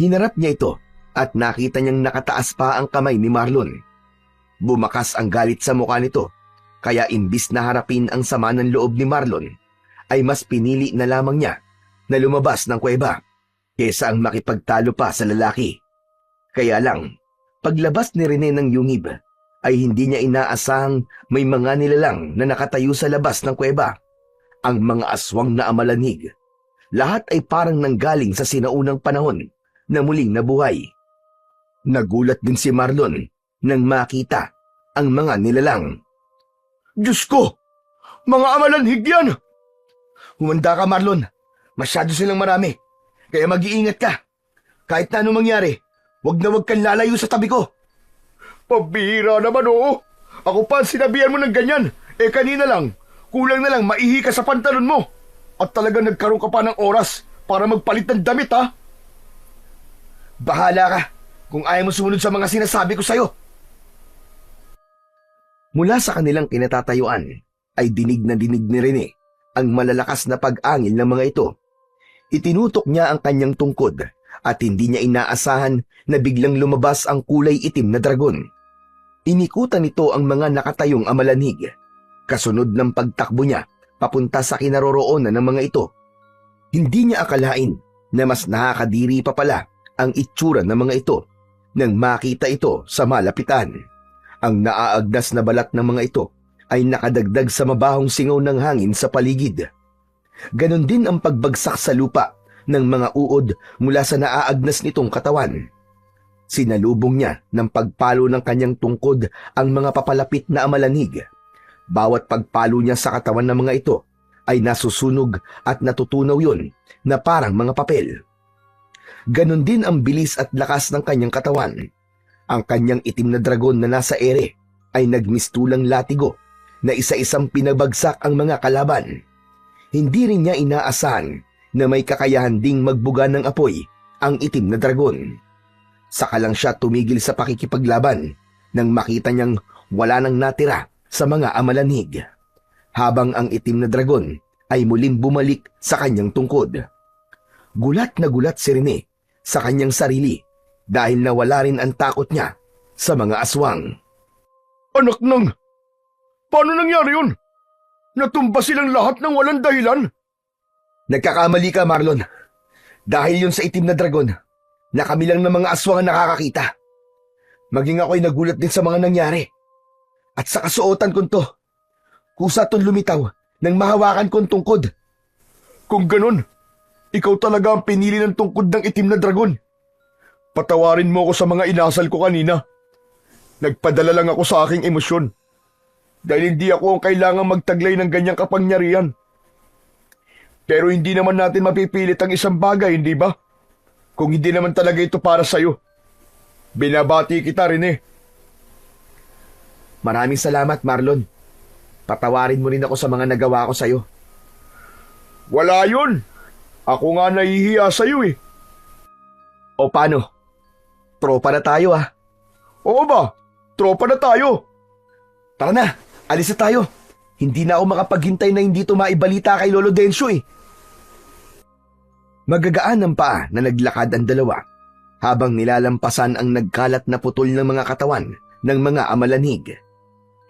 Hinarap niya ito at nakita niyang nakataas pa ang kamay ni Marlon. Bumakas ang galit sa mukha nito, kaya imbis na harapin ang sama ng loob ni Marlon, ay mas pinili na lamang niya na lumabas ng kuweba kesa ang makipagtalo pa sa lalaki. Kaya lang, paglabas ni Rene ng yungib, ay hindi niya inaasahang may mga nilalang na nakatayo sa labas ng kuweba. Ang mga aswang na amalanhig. Lahat ay parang nanggaling sa sinaunang panahon na muling nabuhay. Nagulat din si Marlon nang makita ang mga nilalang. Diyos ko! Mga amalanhig yan! Humanda ka, Marlon. Masyado silang marami. Kaya mag-iingat ka. Kahit na anong mangyari, wag kang lalayo sa tabi ko. Pabira naman, oo. Ako pa ang sinabihan mo ng ganyan. Kanina lang, kulang na lang maihi ka sa pantalon mo. At talagang nagkaroon ka pa ng oras para magpalit ng damit, ha? Bahala ka kung ayaw mo sumunod sa mga sinasabi ko sa'yo. Mula sa kanilang kinatatayuan, ay dinig ni Rene ang malalakas na pag-angil ng mga ito. Itinutok niya ang kanyang tungkod at hindi niya inaasahan na biglang lumabas ang kulay itim na dragon. Inikutan nito ang mga nakatayong amalanhig. Kasunod ng pagtakbo niya papunta sa kinaroroonan ng mga ito. Hindi niya akalain na mas nakakadiri pa pala ang itsura ng mga ito nang makita ito sa malapitan. Ang naaagdas na balat ng mga ito ay nakadagdag sa mabahong singaw ng hangin sa paligid. Ganon din ang pagbagsak sa lupa ng mga uod mula sa naaagnas nitong katawan. Sinalubong niya ng pagpalo ng kanyang tungkod ang mga papalapit na amalanhig. Bawat pagpalo niya sa katawan ng mga ito ay nasusunog at natutunaw yon na parang mga papel. Ganon din ang bilis at lakas ng kanyang katawan. Ang kanyang itim na dragon na nasa ere ay nagmistulang latigo na isa-isang pinabagsak ang mga kalaban. Hindi rin niya inaasahan na may kakayahan ding magbuga ng apoy ang itim na dragon. Saka lang siya tumigil sa pakikipaglaban nang makita niyang wala nang natira sa mga amalanhig, habang ang itim na dragon ay muling bumalik sa kanyang tungkod. Gulat na gulat si Rene sa kanyang sarili dahil nawala rin ang takot niya sa mga aswang. Anak nang! Paano nangyari yun? Natumba silang lahat ng walang dahilan? Nagkakamali ka, Marlon. Dahil yun sa itim na dragon na kami lang ng mga aswang ang nakakakita. Maging ako'y nagulat din sa mga nangyari. At sa kasuotan kong to, kusa tong lumitaw nang mahawakan kong tungkod. Kung ganun, ikaw talaga ang pinili ng tungkod ng itim na dragon. Patawarin mo ako sa mga inasal ko kanina. Nagpadala lang ako sa aking emosyon. Dahil hindi ako ang kailangang magtaglay ng ganyang kapangyarihan. Pero hindi naman natin mapipilit ang isang bagay, hindi ba? Kung hindi naman talaga ito para sa'yo. Binabati kita rin eh. Maraming salamat, Marlon. Patawarin mo rin ako sa mga nagawa ko sa'yo. Wala yun. Ako nga nahihiya sa'yo eh. O paano? Tropa na tayo ah. Oo ba? Tropa na tayo. Tara na, alis na tayo. Hindi na ako makapaghintay na hindi ito maibalita kay Lolo Densyo eh. Magagaan ang paa na naglakad ang dalawa habang nilalampasan ang nagkalat na putol ng mga katawan ng mga amalanhig.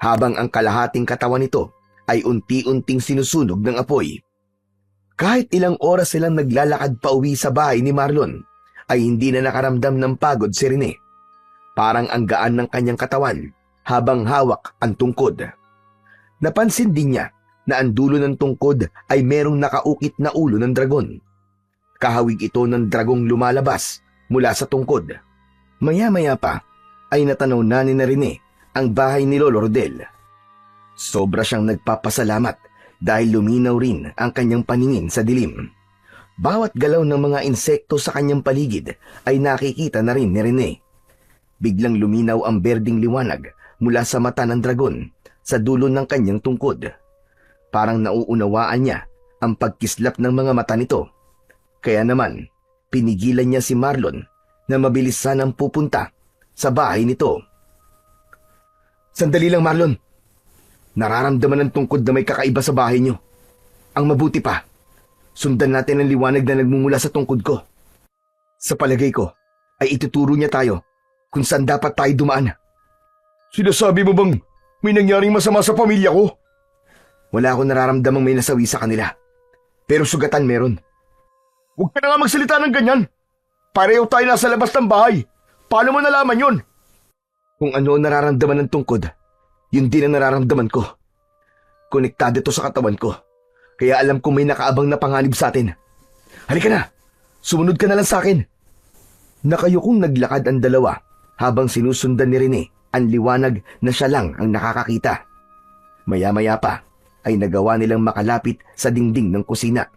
Habang ang kalahating katawan nito ay unti-unting sinusunog ng apoy. Kahit ilang oras silang naglalakad pa uwi sa bahay ni Marlon, ay hindi na nakaramdam ng pagod si Rene. Parang ang gaan ng kanyang katawan habang hawak ang tungkod. Napansin din niya na ang dulo ng tungkod ay merong nakaukit na ulo ng dragon. Kahawig ito ng dragong lumalabas mula sa tungkod. Maya-maya pa ay natanaw na ni Rene ang bahay ni Lolo Rodel. Sobra siyang nagpapasalamat dahil luminaw rin ang kanyang paningin sa dilim. Bawat galaw ng mga insekto sa kanyang paligid ay nakikita na rin ni Rene. Biglang luminaw ang berding liwanag mula sa mata ng dragon sa dulo ng kanyang tungkod. Parang nauunawaan niya ang pagkislap ng mga mata nito. Kaya naman, pinigilan niya si Marlon na mabilis sanang pupunta sa bahay nito. Sandali lang, Marlon. Nararamdaman ng tungkod na may kakaiba sa bahay niyo. Ang mabuti pa, sundan natin ang liwanag na nagmumula sa tungkod ko. Sa palagay ko, ay ituturo niya tayo kung saan dapat tayo dumaan. Sinasabi mo bang may nangyaring masama sa pamilya ko? Wala akong nararamdamang may nasawi sa kanila. Pero sugatan meron. Huwag ka na nga magsalita ng ganyan. Pareho tayo nasa labas ng bahay. Paano mo nalaman yun? Kung ano ang nararamdaman ng tungkod, yun din ang nararamdaman ko. Konektado ito sa katawan ko. Kaya alam kong may nakaabang na panganib sa atin. Halika na! Sumunod ka na lang sa akin. Nakayukong naglakad ang dalawa habang sinusundan ni Rene ang liwanag na siya lang ang nakakakita. Maya-maya pa ay nagawa nilang makalapit sa dingding ng kusina.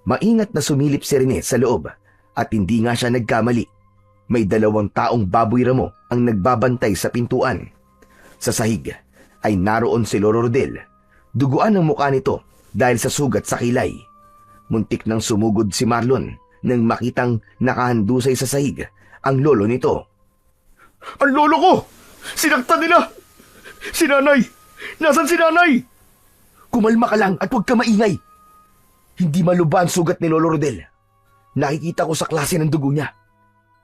Maingat na sumilip si Rene sa loob at hindi nga siya nagkamali. May 2 taong baboy ramo ang nagbabantay sa pintuan. Sa sahig ay naroon si Lolo Rodel. Duguan ang mukha nito dahil sa sugat sa kilay. Muntik nang sumugod si Marlon nang makitang nakahandusay sa sahig ang lolo nito. Ang lolo ko! Sinaktan nila! Si nanay! Nasaan si nanay? Kumalma ka lang at huwag ka maingay. Hindi maluba ang sugat ni Lolo Rodel. Nakikita ko sa klase ng dugo niya.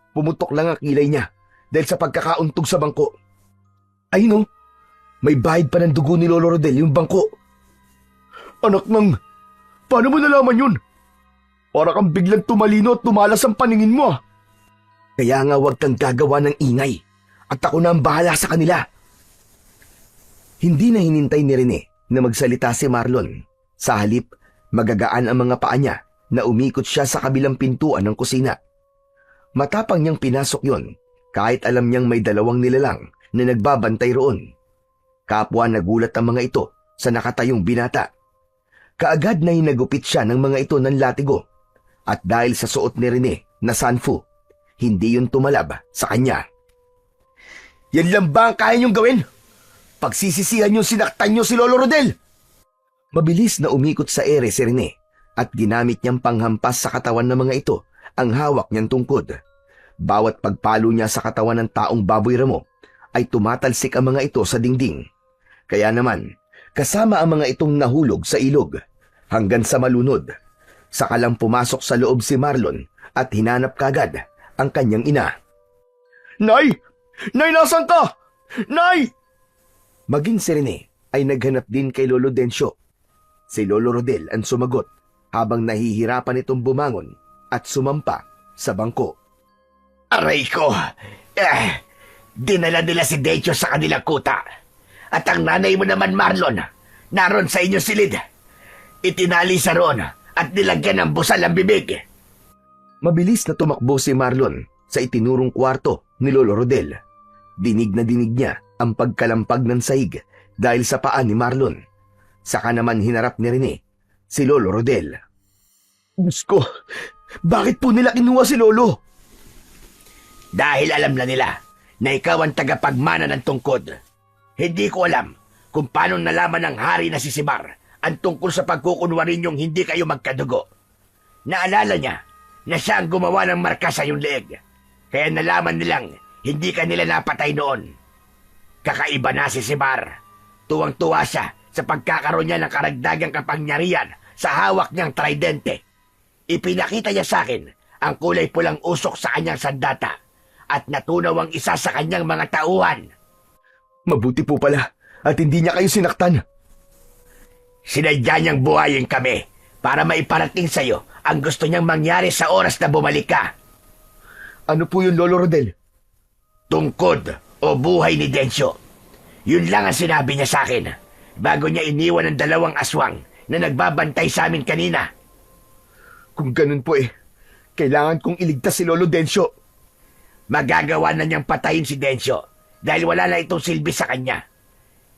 Pumutok lang ang kilay niya dahil sa pagkakauntog sa bangko. Ay no, may bahid pa ng dugo ni Lolo Rodel yung bangko. Anak ng... Paano mo nalaman yun? Para kang biglang tumalino at tumalas ang paningin mo. Kaya nga huwag kang gagawa ng ingay at ako na ang bahala sa kanila. Hindi na hinintay ni Rene na magsalita si Marlon. Sa halip, magagaan ang mga paa niya na umikot siya sa kabilang pintuan ng kusina. Matapang niyang pinasok yon kahit alam niyang may 2 nilalang na nagbabantay roon. Kapwa nagulat ang mga ito sa nakatayong binata. Kaagad na hinagupit siya ng mga ito ng latigo at dahil sa suot ni Rene na sanfu, hindi yun tumalab sa kanya. Yan lang ba ang kaya niyong gawin? Pagsisisihan niyong sinaktan niyo si Lolo Rodel! Mabilis na umikot sa ere si Rene at ginamit niyang panghampas sa katawan ng mga ito ang hawak niyang tungkod. Bawat pagpalo niya sa katawan ng taong baboy ramo ay tumatalsik ang mga ito sa dingding. Kaya naman, kasama ang mga itong nahulog sa ilog hanggang sa malunod. Saka lang pumasok sa loob si Marlon at hinanap kagad ang kanyang ina. Nay! Nay, nasan ka? Nay! Maging si Rene ay naghanap din kay Lolo Densyo. Si Lolo Rodel ang sumagot habang nahihirapan itong bumangon at sumampa sa bangko. Aray ko! Dinala nila si Decho sa kanilang kuta. At ang nanay mo naman, Marlon, naroon sa inyong silid. Itinali sa roon at nilagyan ng busal ang bibig. Mabilis na tumakbo si Marlon sa itinurong kwarto ni Lolo Rodel. Dinig na dinig niya ang pagkalampag ng sahig dahil sa paa ni Marlon. Saka naman hinarap ni Rene si Lolo Rodel. Diyos ko, bakit po nila kinuha si Lolo? Dahil alam na nila na ikaw ang tagapagmana ng tungkod. Hindi ko alam kung paano nalaman ng hari na si Sibar ang tungkol sa pagkukunwari niyong hindi kayo magkadugo. Naalala niya na siya ang gumawa ng marka sa iyong leeg. Kaya nalaman nilang hindi ka nila napatay noon. Kakaiba na si Sibar. Tuwang-tuwa siya sa pagkakaroon niya ng karagdagang kapangyarihan sa hawak niyang tridente. Ipinakita niya sa akin ang kulay pulang usok sa kanyang sandata at natunaw ang isa sa kanyang mga tauhan. Mabuti po pala at hindi niya kayo sinaktan. Sinadya niyang buhayin kami para maiparating sa iyo ang gusto niyang mangyari sa oras na bumalik ka. Ano po yun, Lolo Rodel? Tungkod o buhay ni Densyo. Yun lang ang sinabi niya sa akin bago niya iniwan ang 2 aswang na nagbabantay sa amin kanina. Kung ganun po kailangan kong iligtas si Lolo Densyo. Magagawa na niyang patayin si Densyo dahil wala na itong silbi sa kanya.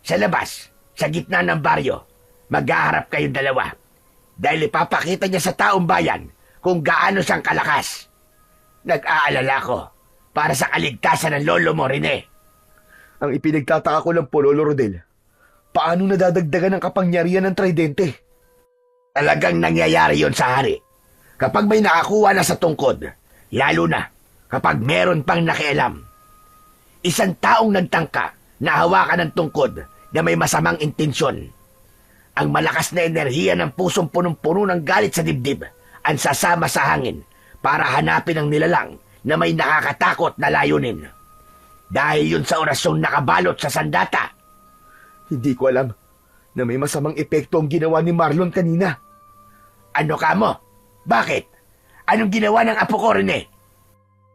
Sa labas, sa gitna ng baryo, maghaharap kayong 2 dahil ipapakita niya sa taong bayan kung gaano siyang kalakas. Nag-aalala ko para sa kaligtasan ng lolo mo, Rene. Ang ipinagtataka ko lang po, Lolo Rodel, paano nadadagdagan ang kapangyarihan ng tridente? Talagang nangyayari yon sa hari. Kapag may nakakuha na sa tungkod, lalo na kapag meron pang nakialam. Isang taong nagtangka na hawakan ng tungkod na may masamang intensyon. Ang malakas na enerhiya ng pusong punong-puno ng galit sa dibdib ang sasama sa hangin para hanapin ang nilalang na may nakakatakot na layunin. Dahil yun sa orasyong nakabalot sa sandata. Hindi ko alam na may masamang epekto ang ginawa ni Marlon kanina. Ano ka mo? Bakit? Anong ginawa ng apo ko, Rene?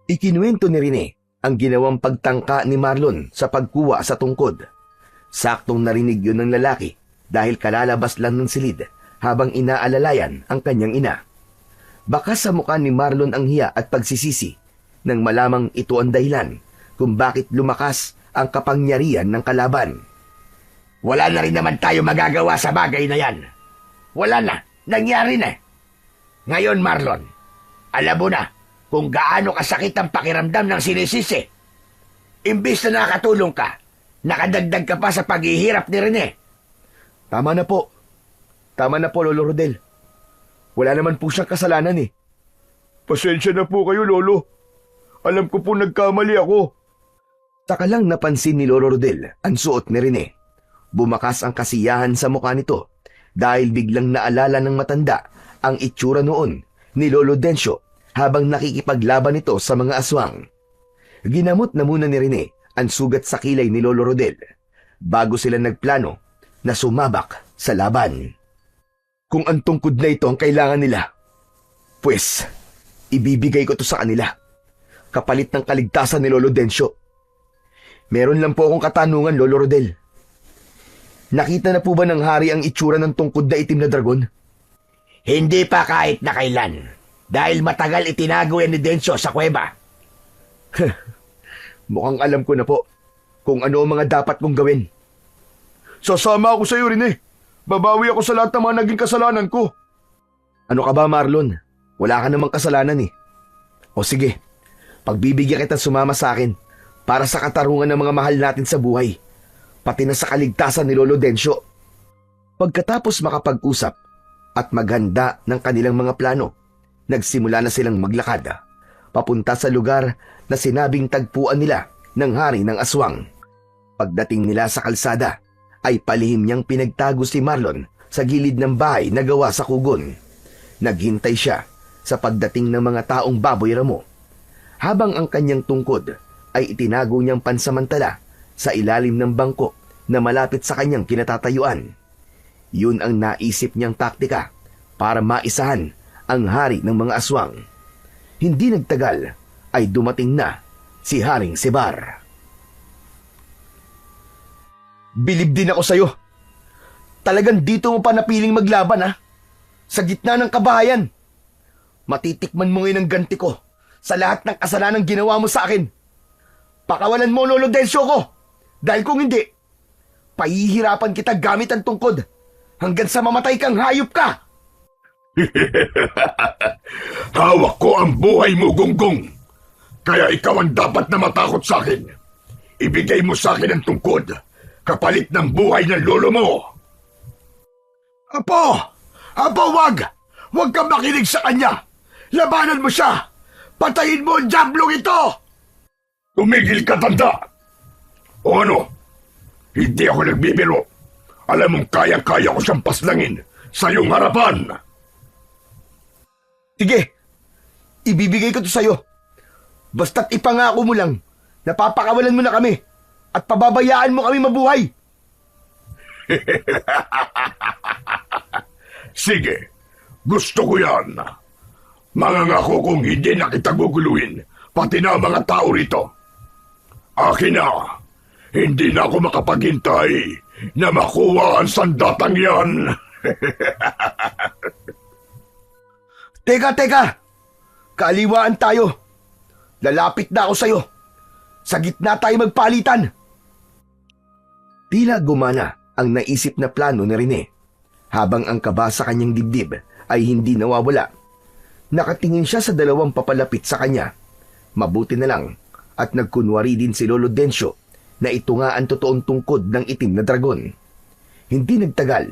Ikinuwento ni Rene ang ginawang pagtangka ni Marlon sa pagkuha sa tungkod. Saktong narinig yun ng lalaki dahil kalalabas lang ng silid habang inaalalayan ang kanyang ina. Baka sa mukha ni Marlon ang hiya at pagsisisi nang malamang ito ang dahilan kung bakit lumakas ang kapangyarihan ng kalaban. Wala na rin naman tayo magagawa sa bagay na yan. Wala na. Nangyari na. Ngayon, Marlon, alam mo na kung gaano kasakit ang pakiramdam ng sinisisi. Imbis na nakatulong ka, nakadagdag ka pa sa paghihirap ni Rene. Tama na po. Tama na po, Lolo Rodel. Wala naman po siyang kasalanan Pasensya na po kayo, Lolo. Alam ko po nagkamali ako. Saka lang napansin ni Lolo Rodel ang suot ni Rene. Bumakas ang kasiyahan sa mukha nito dahil biglang naalala ng matanda ang itsura noon ni Lolo Densyo habang nakikipaglaban ito sa mga aswang. Ginamot na muna ni Rene ang sugat sa kilay ni Lolo Rodel bago sila nagplano na sumabak sa laban. Kung ang tungkod na ito ang kailangan nila, pues ibibigay ko to sa kanila kapalit ng kaligtasan ni Lolo Densyo. Meron lang po akong katanungan, Lolo Rodel. Nakita na po ba ng hari ang itsura ng tungkod na itim na dragon? Hindi pa kahit na kailan. Dahil matagal itinago yan ni Densyo sa kuweba. Mukhang alam ko na po kung ano ang mga dapat kong gawin. Sasama ako sa iyo, Rene. Babawi ako sa lahat ng mga naging kasalanan ko. Ano ka ba, Marlon? Wala ka namang kasalanan O sige, pagbibigyan kita sumama sa akin para sa katarungan ng mga mahal natin sa buhay, pati na sa kaligtasan ni Lolo Densyo. Pagkatapos makapag-usap at maghanda ng kanilang mga plano, nagsimula na silang maglakad papunta sa lugar na sinabing tagpuan nila ng hari ng aswang. Pagdating nila sa kalsada, ay palihim niyang pinagtago si Marlon sa gilid ng bahay na gawa sa kugon. Naghintay siya sa pagdating ng mga taong baboy ramo, habang ang kanyang tungkod ay itinago niyang pansamantala sa ilalim ng bangko na malapit sa kanyang kinatatayuan. Yun ang naisip niyang taktika para maisahan ang hari ng mga aswang. Hindi nagtagal ay dumating na si Haring Sibar. Bilib din ako sa'yo. Talagang dito mo pa napiling maglaban, ha? Sa gitna ng kabahayan. Matitikman mo ngayon ang ganti ko sa lahat ng kasalanang ginawa mo sa akin. Pakawalan mo, Lolo Densyo ko. Dahil kung hindi, pahihirapan kita gamit ang tungkod hanggang sa mamatay kang hayop ka. Hawak ko ang buhay mo, Gonggong. Kaya ikaw ang dapat na matakot sa akin. Ibigay mo sa akin ang tungkod, kapalit ng buhay ng lolo mo. Apo! Apo, wag! Huwag kang makinig sa kanya! Labanan mo siya! Patayin mo ang diablong ito! Tumigil ka, tanda! O ano? Hindi ako nagbibiro. Alam mong kaya-kaya ko siyang paslangin sa iyong harapan. Sige, ibibigay ko to sa'yo. Basta't ipangako mo lang na papakawalan mo na kami at pababayaan mo kami mabuhay. Sige, gusto ko yan. Mangangako kong hindi na kita guguluhin, pati na ang mga tao rito. Akin na, hindi na ako makapaghintay na makuha ang sandatang yan. Teka! Kaaliwaan tayo. Lalapit na ako sa'yo. Sa gitna tayo magpalitan. Tila gumana ang naisip na plano ni Rene, habang ang kaba sa kanyang dibdib ay hindi nawawala. Nakatingin siya sa dalawang papalapit sa kanya. Mabuti na lang at nagkunwari din si Lolo Densyo na ito nga ang totoong tungkod ng itim na dragon. Hindi nagtagal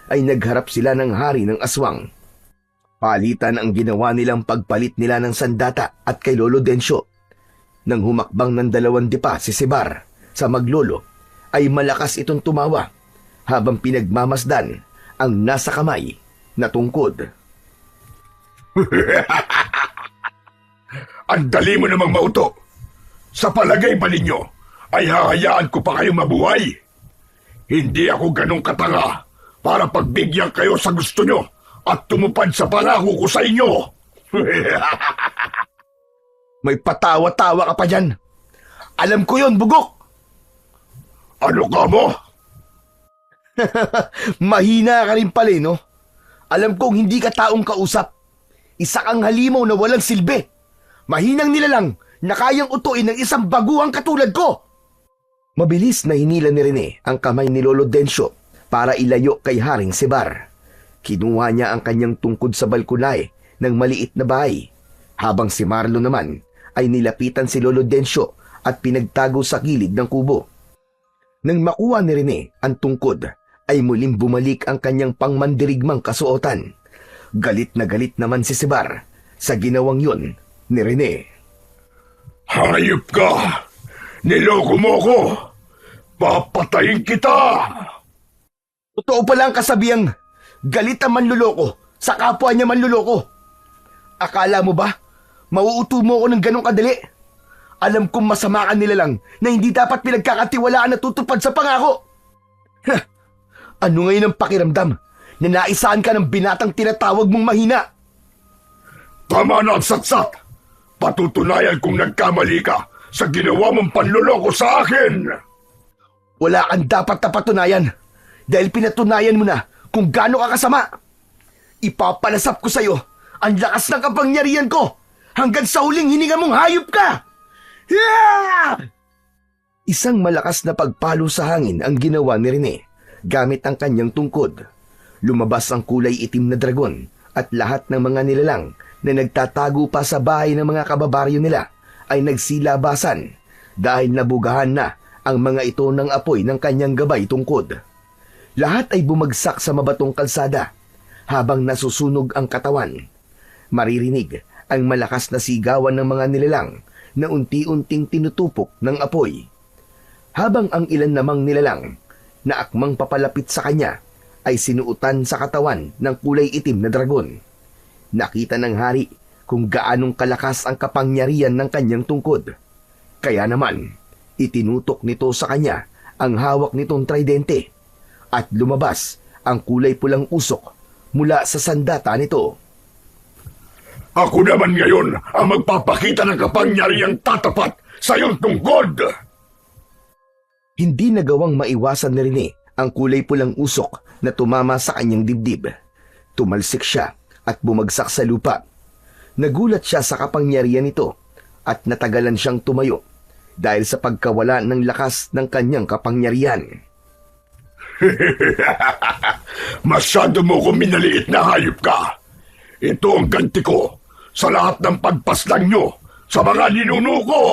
ay nagharap sila ng hari ng aswang. Palitan ang ginawa nilang pagpalit nila ng sandata at kay Lolo Densyo. Nang humakbang ng 2 dipa si Sebar sa maglolo, ay malakas itong tumawa habang pinagmamasdan ang nasa kamay na tungkod. Ang dali mo namang mauto. Sa palagay ba ninyo, ay hahayaan ko pa kayong mabuhay? Hindi ako ganong katanga para pagbigyan kayo sa gusto nyo at tumupad sa pangako ko sa inyo. May patawa-tawa ka pa dyan. Alam ko yon, bugok. Ano ka mo? Mahina ka rin pala, no? Alam kong hindi ka taong kausap. Isa kang halimaw na walang silbi. Mahinang nilalang na kayang utuin ng isang baguhang katulad ko. Mabilis na hinila ni Rene ang kamay ni Lolo Densyo para ilayo kay Haring Sebar. Kinuha niya ang kanyang tungkod sa balkonay ng maliit na bahay, habang si Marlo naman ay nilapitan si Lolo Densyo at pinagtago sa gilid ng kubo. Nang makuha ni Rene ang tungkod, ay muling bumalik ang kanyang pangmandirigmang kasuotan. Galit na galit naman si Sebar sa ginawang yun ni Rene. Hayop ka! Niloko mo ko! Papatayin kita! Totoo pala ang kasabihang galit ang manluloko sa kapwa niya manluloko. Akala mo ba mauuto mo ako ng ganong kadali? Alam kong masama ka nila lang na hindi dapat pinagkakatiwalaan na tutupad sa pangako. Ano ngayon ang pakiramdam na naisaan ka ng binatang tinatawag mong mahina? Tama na ang satsat! Patutunayan kung nagkamali ka sa ginawa mong panluloko sa akin! Wala kang dapat na patunayan dahil pinatunayan mo na kung gaano ka kasama. Ipapalasap ko sa'yo ang lakas ng kapangyarihan ko hanggang sa huling hininga mong hayop ka! Yeah! Isang malakas na pagpalo sa hangin ang ginawa ni Rene gamit ang kanyang tungkod. Lumabas ang kulay itim na dragon at lahat ng mga nilalang na nagtatago pa sa bahay ng mga kababaryo nila ay nagsilabasan dahil nabugahan na ang mga ito ng apoy ng kanyang gabay tungkod. Lahat ay bumagsak sa mabatong kalsada habang nasusunog ang katawan. Maririnig ang malakas na sigawan ng mga nilalang na unti-unting tinutupok ng apoy. Habang ang ilan namang nilalang na akmang papalapit sa kanya ay sinuutan sa katawan ng kulay itim na dragon. Nakita ng hari kung gaanong kalakas ang kapangyarihan ng kanyang tungkod. Kaya naman, itinutok nito sa kanya ang hawak nitong tridente at lumabas ang kulay pulang usok mula sa sandata nito. Ako naman ngayon ang magpapakita ng kapangyarihang tatapat sa iyong tungkod! Hindi nagawang maiwasan ni Rene ang kulay pulang usok na tumama sa kanyang dibdib. Tumalsik siya at bumagsak sa lupa. Nagulat siya sa kapangyarihan nito at natagalan siyang tumayo dahil sa pagkawala ng lakas ng kanyang kapangyarihan. Masyado mo kong minaliit na hayop ka. Ito ang ganti ko sa lahat ng pagpaslang nyo sa mga ninuno ko.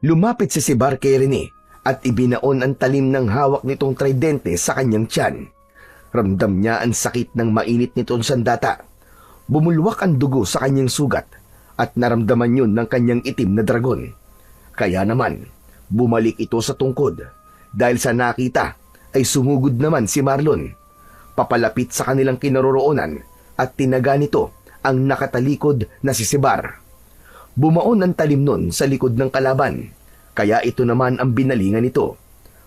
Lumapit si Sibar kay Rene at ibinaon ang talim ng hawak nitong tridente sa kanyang tiyan. Ramdam niya ang sakit ng mainit nitong sandata. Bumulwak ang dugo sa kanyang sugat at naramdaman yun ng kanyang itim na dragon. Kaya naman, bumalik ito sa tungkod. Dahil sa nakita ay sumugod naman si Marlon. Papalapit sa kanilang kinaroroonan at tinaga nito ang nakatalikod na si Sibar. Bumaon ang talim nun sa likod ng kalaban, kaya ito naman ang binalingan nito.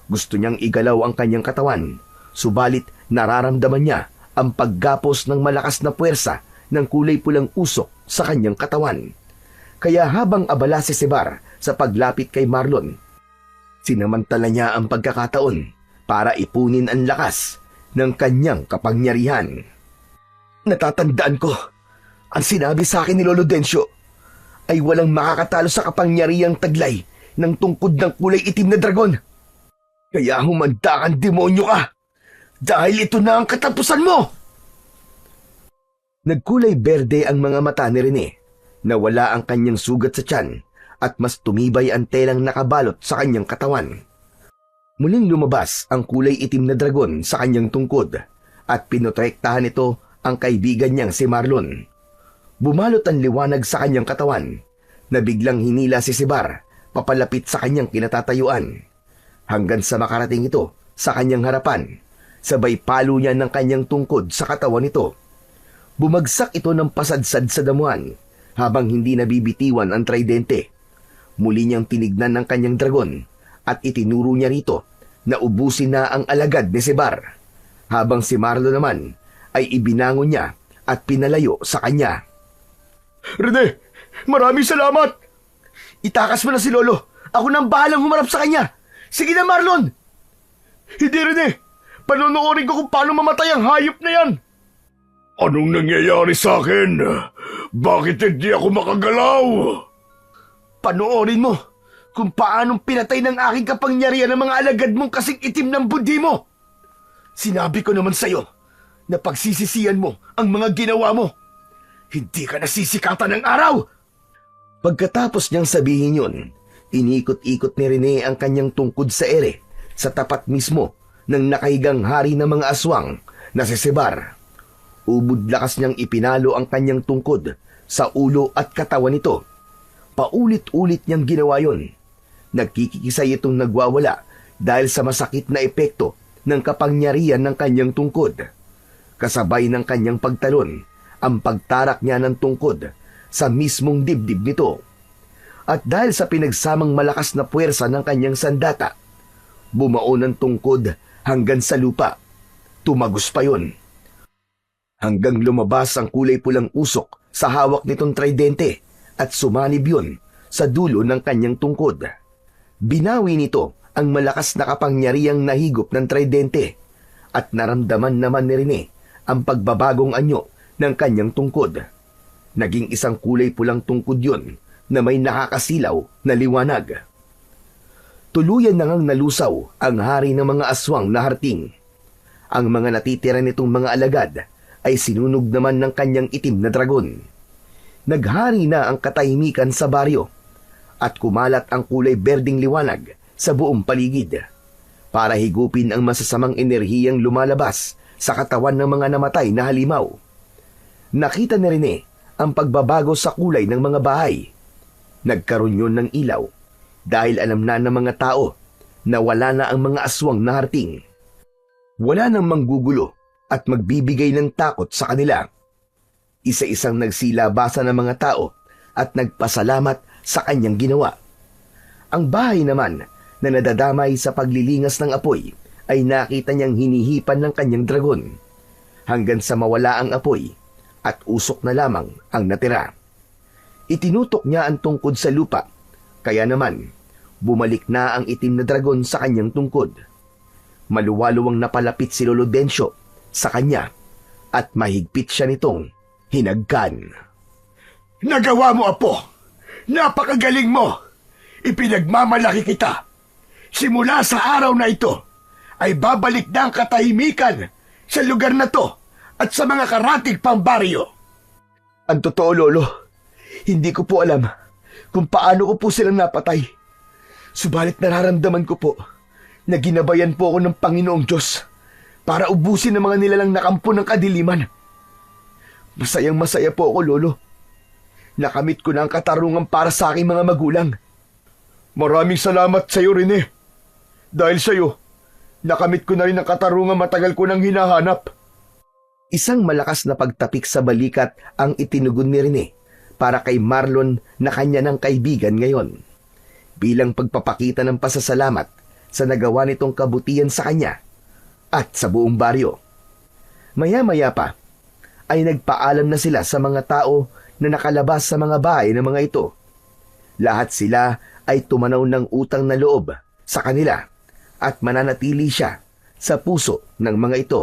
Gusto niyang igalaw ang kanyang katawan, subalit nararamdaman niya ang paggapos ng malakas na puwersa ng kulay pulang usok sa kanyang katawan. Kaya habang abala si Sibar sa paglapit kay Marlon, sinamantala niya ang pagkakataon para ipunin ang lakas ng kanyang kapangyarihan. Natatandaan ko, ang sinabi sa akin ni Lolo Dencio ay walang makakatalo sa kapangyarihang taglay ng tungkod ng kulay itim na dragon. Kaya humanda kang demonyo ka, dahil ito na ang katapusan mo! Nagkulay berde ang mga mata ni Rene, nawala ang kanyang sugat sa tiyan at mas tumibay ang telang nakabalot sa kanyang katawan. Muling lumabas ang kulay itim na dragon sa kanyang tungkod at pinotektahan nito ang kaibigan niyang si Marlon. Bumalot ang liwanag sa kanyang katawan na biglang hinila si Sibar papalapit sa kanyang kinatatayuan hanggang sa makarating ito sa kanyang harapan. Sabay palo niya ng kanyang tungkod sa katawan nito. Bumagsak ito ng pasadsad sa damuhan habang hindi nabibitiwan ang tridente. Muli niyang tinignan ng kanyang dragon at itinuro niya rito na ubusin na ang alagad ni Sibar, habang si Marlon naman ay ibinangon niya at pinalayo sa kanya. Rene, maraming salamat! Itakas mo na si Lolo. Ako nang bahalang humarap sa kanya. Sige na, Marlon! Hindi, Rene. Panonoorin ko kung paano mamatay ang hayop na yan. Anong nangyayari sa akin? Bakit hindi ako makagalaw? Panoorin mo kung paanong pinatay ng aking kapangyarihan ng mga alagad mong kasing itim ng budi mo. Sinabi ko naman sa'yo na pagsisisihan mo ang mga ginawa mo. Hindi ka nasisikatan ng araw! Pagkatapos niyang sabihin yun, inikot-ikot ni Rene ang kanyang tungkod sa ere sa tapat mismo ng nakahigang hari ng mga aswang na si Sibar. Ubod lakas niyang ipinalo ang kanyang tungkod sa ulo at katawan nito. Paulit-ulit niyang ginawa yun. Nagkikisay itong nagwawala dahil sa masakit na epekto ng kapangyarihan ng kanyang tungkod. Kasabay ng kanyang pagtalon, ang pagtarak niya ng tungkod sa mismong dibdib nito. At dahil sa pinagsamang malakas na puwersa ng kanyang sandata, bumaon ang tungkod hanggang sa lupa. Tumagos pa yun. Hanggang lumabas ang kulay pulang usok sa hawak nitong tridente at sumanib yun sa dulo ng kanyang tungkod. Binawi nito ang malakas na kapangyarihang nahigop ng tridente at naramdaman naman ni Rene ang pagbabagong anyo ng kanyang tungkod. Naging isang kulay pulang tungkod yun na may nakakasilaw na liwanag. Tuluyan na ngang nalusaw ang hari ng mga aswang na harting. Ang mga natitira nitong mga alagad ay sinunog naman ng kanyang itim na dragon. Naghari na ang katahimikan sa baryo at kumalat ang kulay berding liwanag sa buong paligid para higupin ang masasamang enerhiyang lumalabas sa katawan ng mga namatay na halimaw. Nakita ni Rene ang pagbabago sa kulay ng mga bahay. Nagkaroon yun ng ilaw dahil alam na ng mga tao na wala na ang mga aswang na harting. Wala nang manggugulo at magbibigay ng takot sa kanila. Isa-isang nagsilabasa ng mga tao at nagpasalamat sa kanyang ginawa. Ang bahay naman na nadadamay sa paglilingas ng apoy ay nakita niyang hinihipan ng kanyang dragon hanggang sa mawala ang apoy at usok na lamang ang natira. Itinutok niya ang tungkod sa lupa, kaya naman bumalik na ang itim na dragon sa kanyang tungkod. Maluwaluwang napalapit si Lolo Densyo sa kanya at mahigpit siya nitong hinagkan. Nagawa mo, Apo! Napakagaling mo! Ipinagmamalaki kita! Simula sa araw na ito, ay babalik na ang katahimikan sa lugar na to at sa mga karatig pang baryo. Ang totoo, Lolo, hindi ko po alam kung paano ko po silang napatay. Subalit nararamdaman ko po na ginabayan po ako ng Panginoong Diyos para ubusin ang mga nilalang nakampo ng kadiliman. Masayang masaya po ako, Lolo. Nakamit ko na ang katarungan para sa aking mga magulang. Maraming salamat sa iyo, Rene. Dahil sa iyo, nakamit ko na rin ang katarungan matagal ko nang hinahanap. Isang malakas na pagtapik sa balikat ang itinugon ni Rene para kay Marlon na kanya ng kaibigan ngayon. Bilang pagpapakita ng pasasalamat sa nagawa nitong kabutihan sa kanya at sa buong baryo. Maya-maya pa ay nagpaalam na sila sa mga tao na nakalabas sa mga bahay ng mga ito. Lahat sila ay tumanaw ng utang na loob sa kanila at mananatili siya sa puso ng mga ito.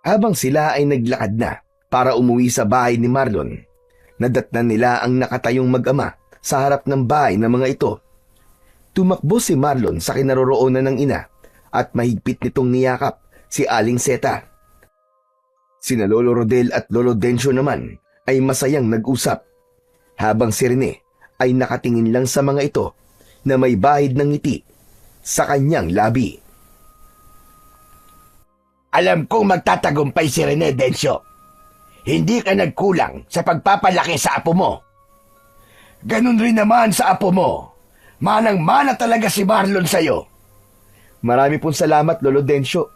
Habang sila ay naglakad na para umuwi sa bahay ni Marlon, nadatnan nila ang nakatayong mag-ama sa harap ng bahay ng mga ito. Tumakbo si Marlon sa kinaroroonan ng ina at mahigpit nitong niyakap si Aling Seta. Sina Lolo Rodel at Lolo Densyo naman ay masayang nag-usap, habang si Rene ay nakatingin lang sa mga ito na may bahid ng ngiti sa kanyang labi. Alam kong magtatagumpay si Rene, Densyo. Hindi ka nagkulang sa pagpapalaki sa apo mo. Ganun rin naman sa apo mo. Manang-mana talaga si Marlon sa'yo. Marami pong salamat, Lolo Densyo.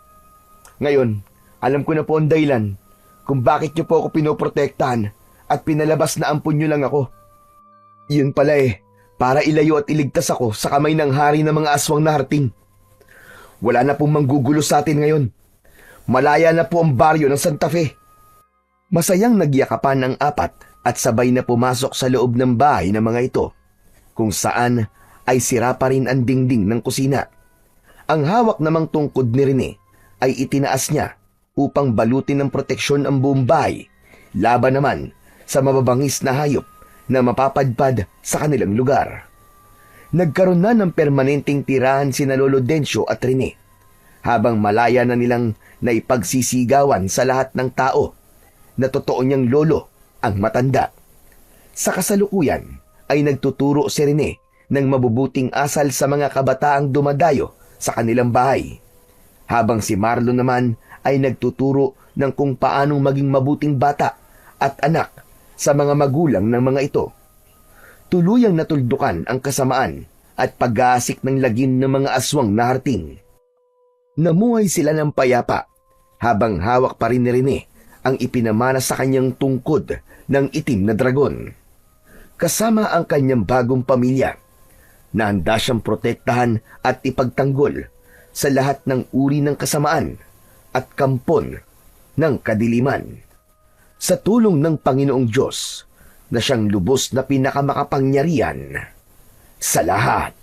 Ngayon, alam ko na po ang dahilan kung bakit niyo po ako pinoprotektahan at pinalabas na ampun niyo lang ako. Yun pala para ilayo at iligtas ako sa kamay ng hari ng mga aswang na harting. Wala na pong manggugulo sa atin ngayon. Malaya na po ang baryo ng Santa Fe. Masayang nagyakapan ang apat at sabay na pumasok sa loob ng bahay ng mga ito, kung saan ay sira pa rin ang dingding ng kusina. Ang hawak namang tungkod ni Rene ay itinaas niya upang balutin ng proteksyon ang buong bahay, laban naman sa mababangis na hayop na mapapadpad sa kanilang lugar. Nagkaroon na ng permanenteng tirahan sina Lolo Densyo at Rene, habang malaya na nilang naipagsisigawan sa lahat ng tao na totoo niyang lolo ang matanda. Sa kasalukuyan ay nagtuturo si Rene ng mabubuting asal sa mga kabataang dumadayo sa kanilang bahay, habang si Marlon naman ay nagtuturo ng kung paanong maging mabuting bata at anak sa mga magulang ng mga ito. Tuluyang natuldukan ang kasamaan at pag-aasik ng lagim ng mga aswang na harting. Namuhay sila ng payapa habang hawak pa rin ni Rene ang ipinamana sa kanyang tungkod ng itim na dragon. Kasama ang kanyang bagong pamilya na handa siyang protektahan at ipagtanggol sa lahat ng uri ng kasamaan at kampon ng kadiliman. Sa tulong ng Panginoong Diyos na siyang lubos na pinakamakapangyarihan sa lahat.